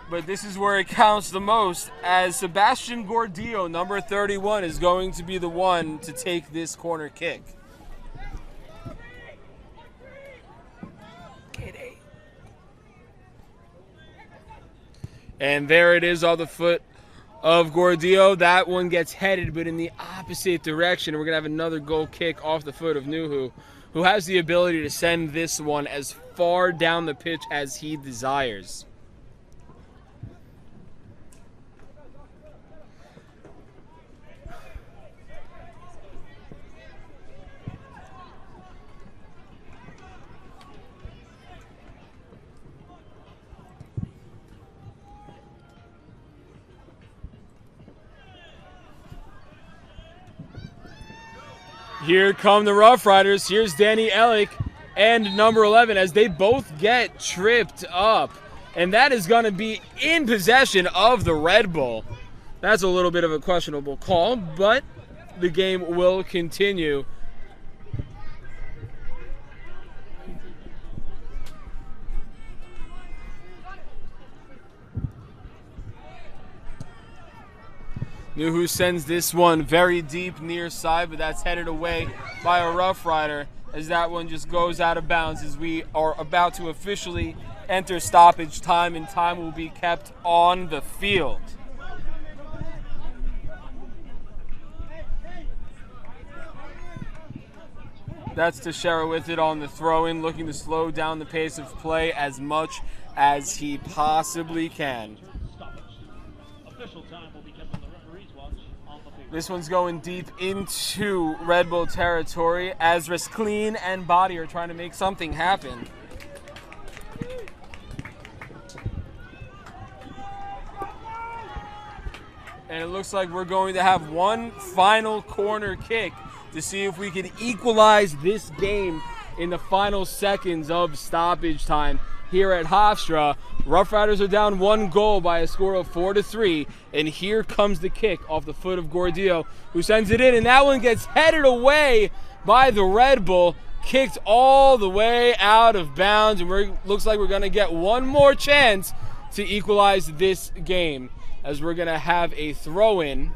But this is where it counts the most, as Sebastian Gordillo, number 31, is going to be the one to take this corner kick. And there it is off the foot of Gordillo. That one gets headed, but in the opposite direction. We're going to have another goal kick off the foot of Nuhu, who has the ability to send this one as far down the pitch as he desires. Here come the Rough Riders. Here's Danny Ellick and number 11 as they both get tripped up. And that is going to be in possession of the Red Bull. That's a little bit of a questionable call, but the game will continue. Nuhu sends this one very deep near side, but that's headed away by a Rough Rider as that one just goes out of bounds as we are about to officially enter stoppage time, and time will be kept on the field. That's Teixeira with it on the throw-in, looking to slow down the pace of play as much as he possibly can.
Official time will be kept on the referee's watch on the field.
This one's going deep into Red Bull territory as Clean and Body are trying to make something happen. And it looks like we're going to have one final corner kick to see if we can equalize this game in the final seconds of stoppage time here at Hofstra. Rough Riders are down 1 goal by a score of 4-3, and here comes the kick off the foot of Gordillo, who sends it in, and that one gets headed away by the Red Bull, kicked all the way out of bounds, and looks like we're going to get one more chance to equalize this game, as we're going to have a throw-in.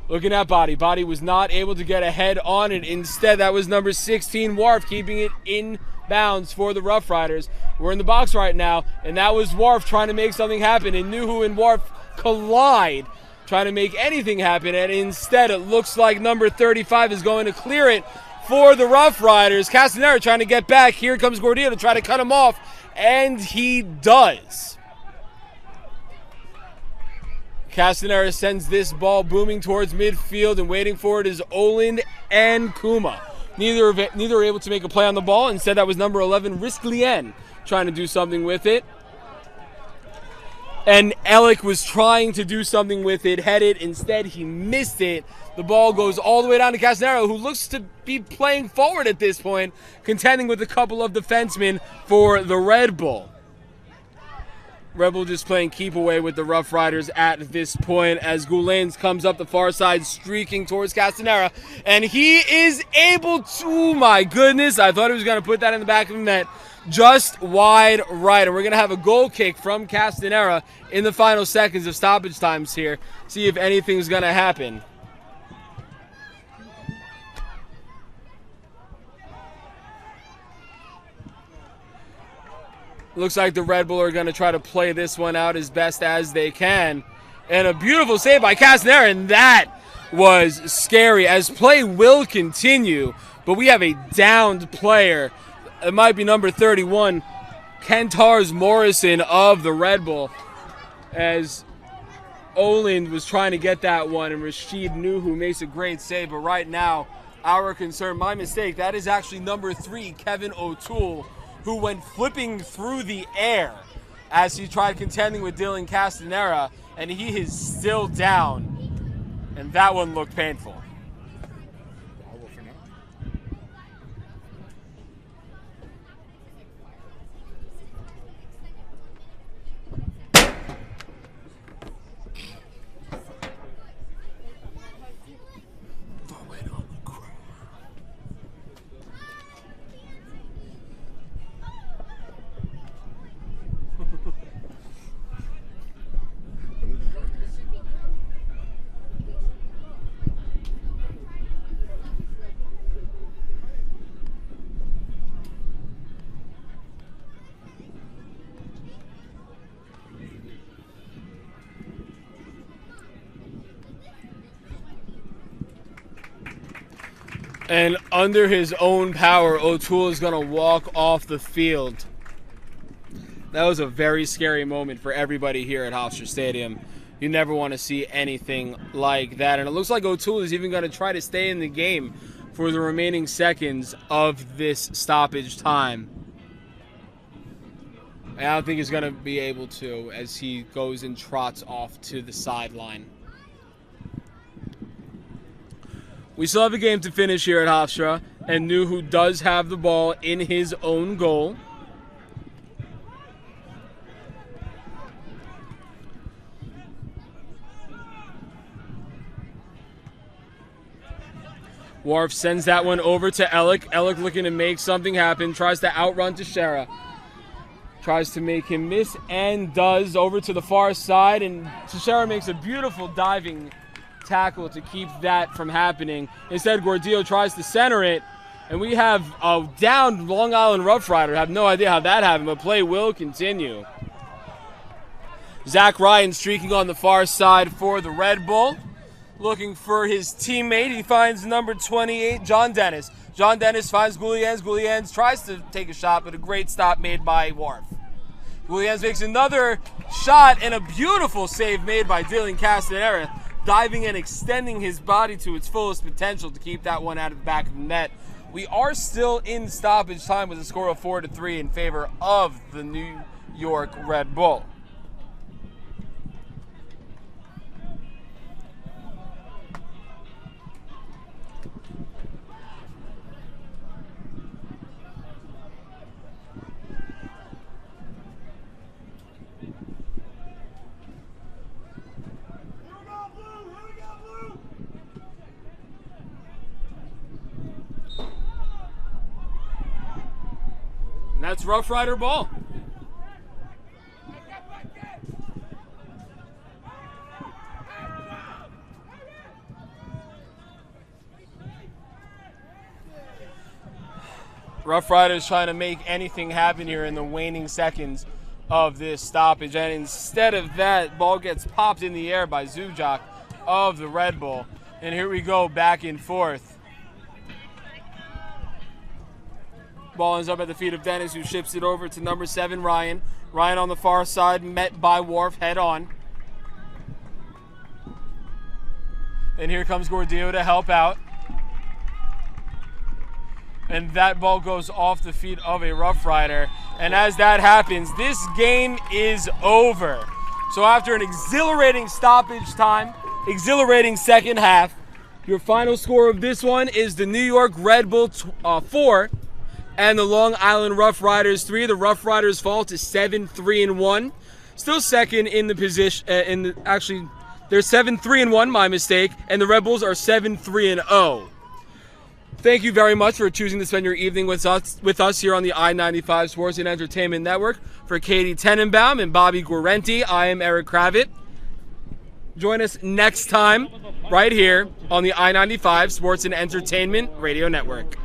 Looking at Body. Body was not able to get a head on it. Instead, that was number 16, Wharf, keeping it in bounds for the Rough Riders. We're in the box right now, and that was Wharf trying to make something happen, and Nuhu and Wharf collide, trying to make anything happen, and instead it looks like number 35 is going to clear it for the Rough Riders. Castanera trying to get back. Here comes Gordillo to try to cut him off, and he does. Castanera sends this ball booming towards midfield, and waiting for it is Olin and Kuma. Neither are able to make a play on the ball. Instead, that was number 11, Risklien, trying to do something with it. And Alec was trying to do something with it, headed. Instead, he missed it. The ball goes all the way down to Castanera, who looks to be playing forward at this point, contending with a couple of defensemen for the Red Bull. Red Bull just playing keep away with the Rough Riders at this point as Goulains comes up the far side, streaking towards Castanera, and he is able to, oh my goodness, I thought he was going to put that in the back of the net, just wide right. And we're going to have a goal kick from Castanera in the final seconds of stoppage times here. See if anything's going to happen. Looks like the Red Bull are going to try to play this one out as best as they can. And a beautiful save by Castanera, and that was scary as play will continue. But we have a downed player. It might be number 31, Kentars Morrison of the Red Bull, as Oland was trying to get that one, and Rashid Nuhu makes a great save. But right now, our concern, my mistake, that is actually number 3, Kevin O'Toole, who went flipping through the air as he tried contending with Dylan Castanera, and he is still down, and that one looked painful. And under his own power, O'Toole is going to walk off the field. That was a very scary moment for everybody here at Hofstra Stadium. You never want to see anything like that. And it looks like O'Toole is even going to try to stay in the game for the remaining seconds of this stoppage time. I don't think he's going to be able to as he goes and trots off to the sideline. We still have a game to finish here at Hofstra, and Nuhu does have the ball in his own goal. Wharf sends that one over to Ellick. Ellick looking to make something happen, tries to outrun Teixeira. Tries to make him miss and does, over to the far side, and Teixeira makes a beautiful diving tackle to keep that from happening. Instead, Gordillo tries to center it, and we have a downed Long Island Rough Rider. I have no idea how that happened, but play will continue. Zach Ryan streaking on the far side for the Red Bull, looking for his teammate. He finds number 28, John Dennis. John Dennis finds Goulians. Goulians tries to take a shot, but a great stop made by Wharf. Goulians makes another shot, and a beautiful save made by Dylan Castanera, diving and extending his body to its fullest potential to keep that one out of the back of the net. We are still in stoppage time with a score of 4-3 in favor of the New York Red Bull. That's Rough Rider ball. Rough Riders trying to make anything happen here in the waning seconds of this stoppage. And instead of that, ball gets popped in the air by Zujak of the Red Bull. And here we go, back and forth. Ball ends up at the feet of Dennis, who ships it over to number 7, Ryan. Ryan on the far side, met by Worf head on. And here comes Gordillo to help out. And that ball goes off the feet of a Rough Rider. And as that happens, this game is over. So after an exhilarating stoppage time, exhilarating second half, your final score of this one is the New York Red Bull 4 and the Long Island Rough Riders 3. The Rough Riders fall to 7-3-1. Still second in the position. They're 7-3-1, my mistake, and the Red Bulls are 7-3-0. Thank you very much for choosing to spend your evening with us here on the I-95 Sports and Entertainment Network. For Katie Tenenbaum and Bobby Guarenti, I am Eric Kravitz. Join us next time right here on the I-95 Sports and Entertainment Radio Network.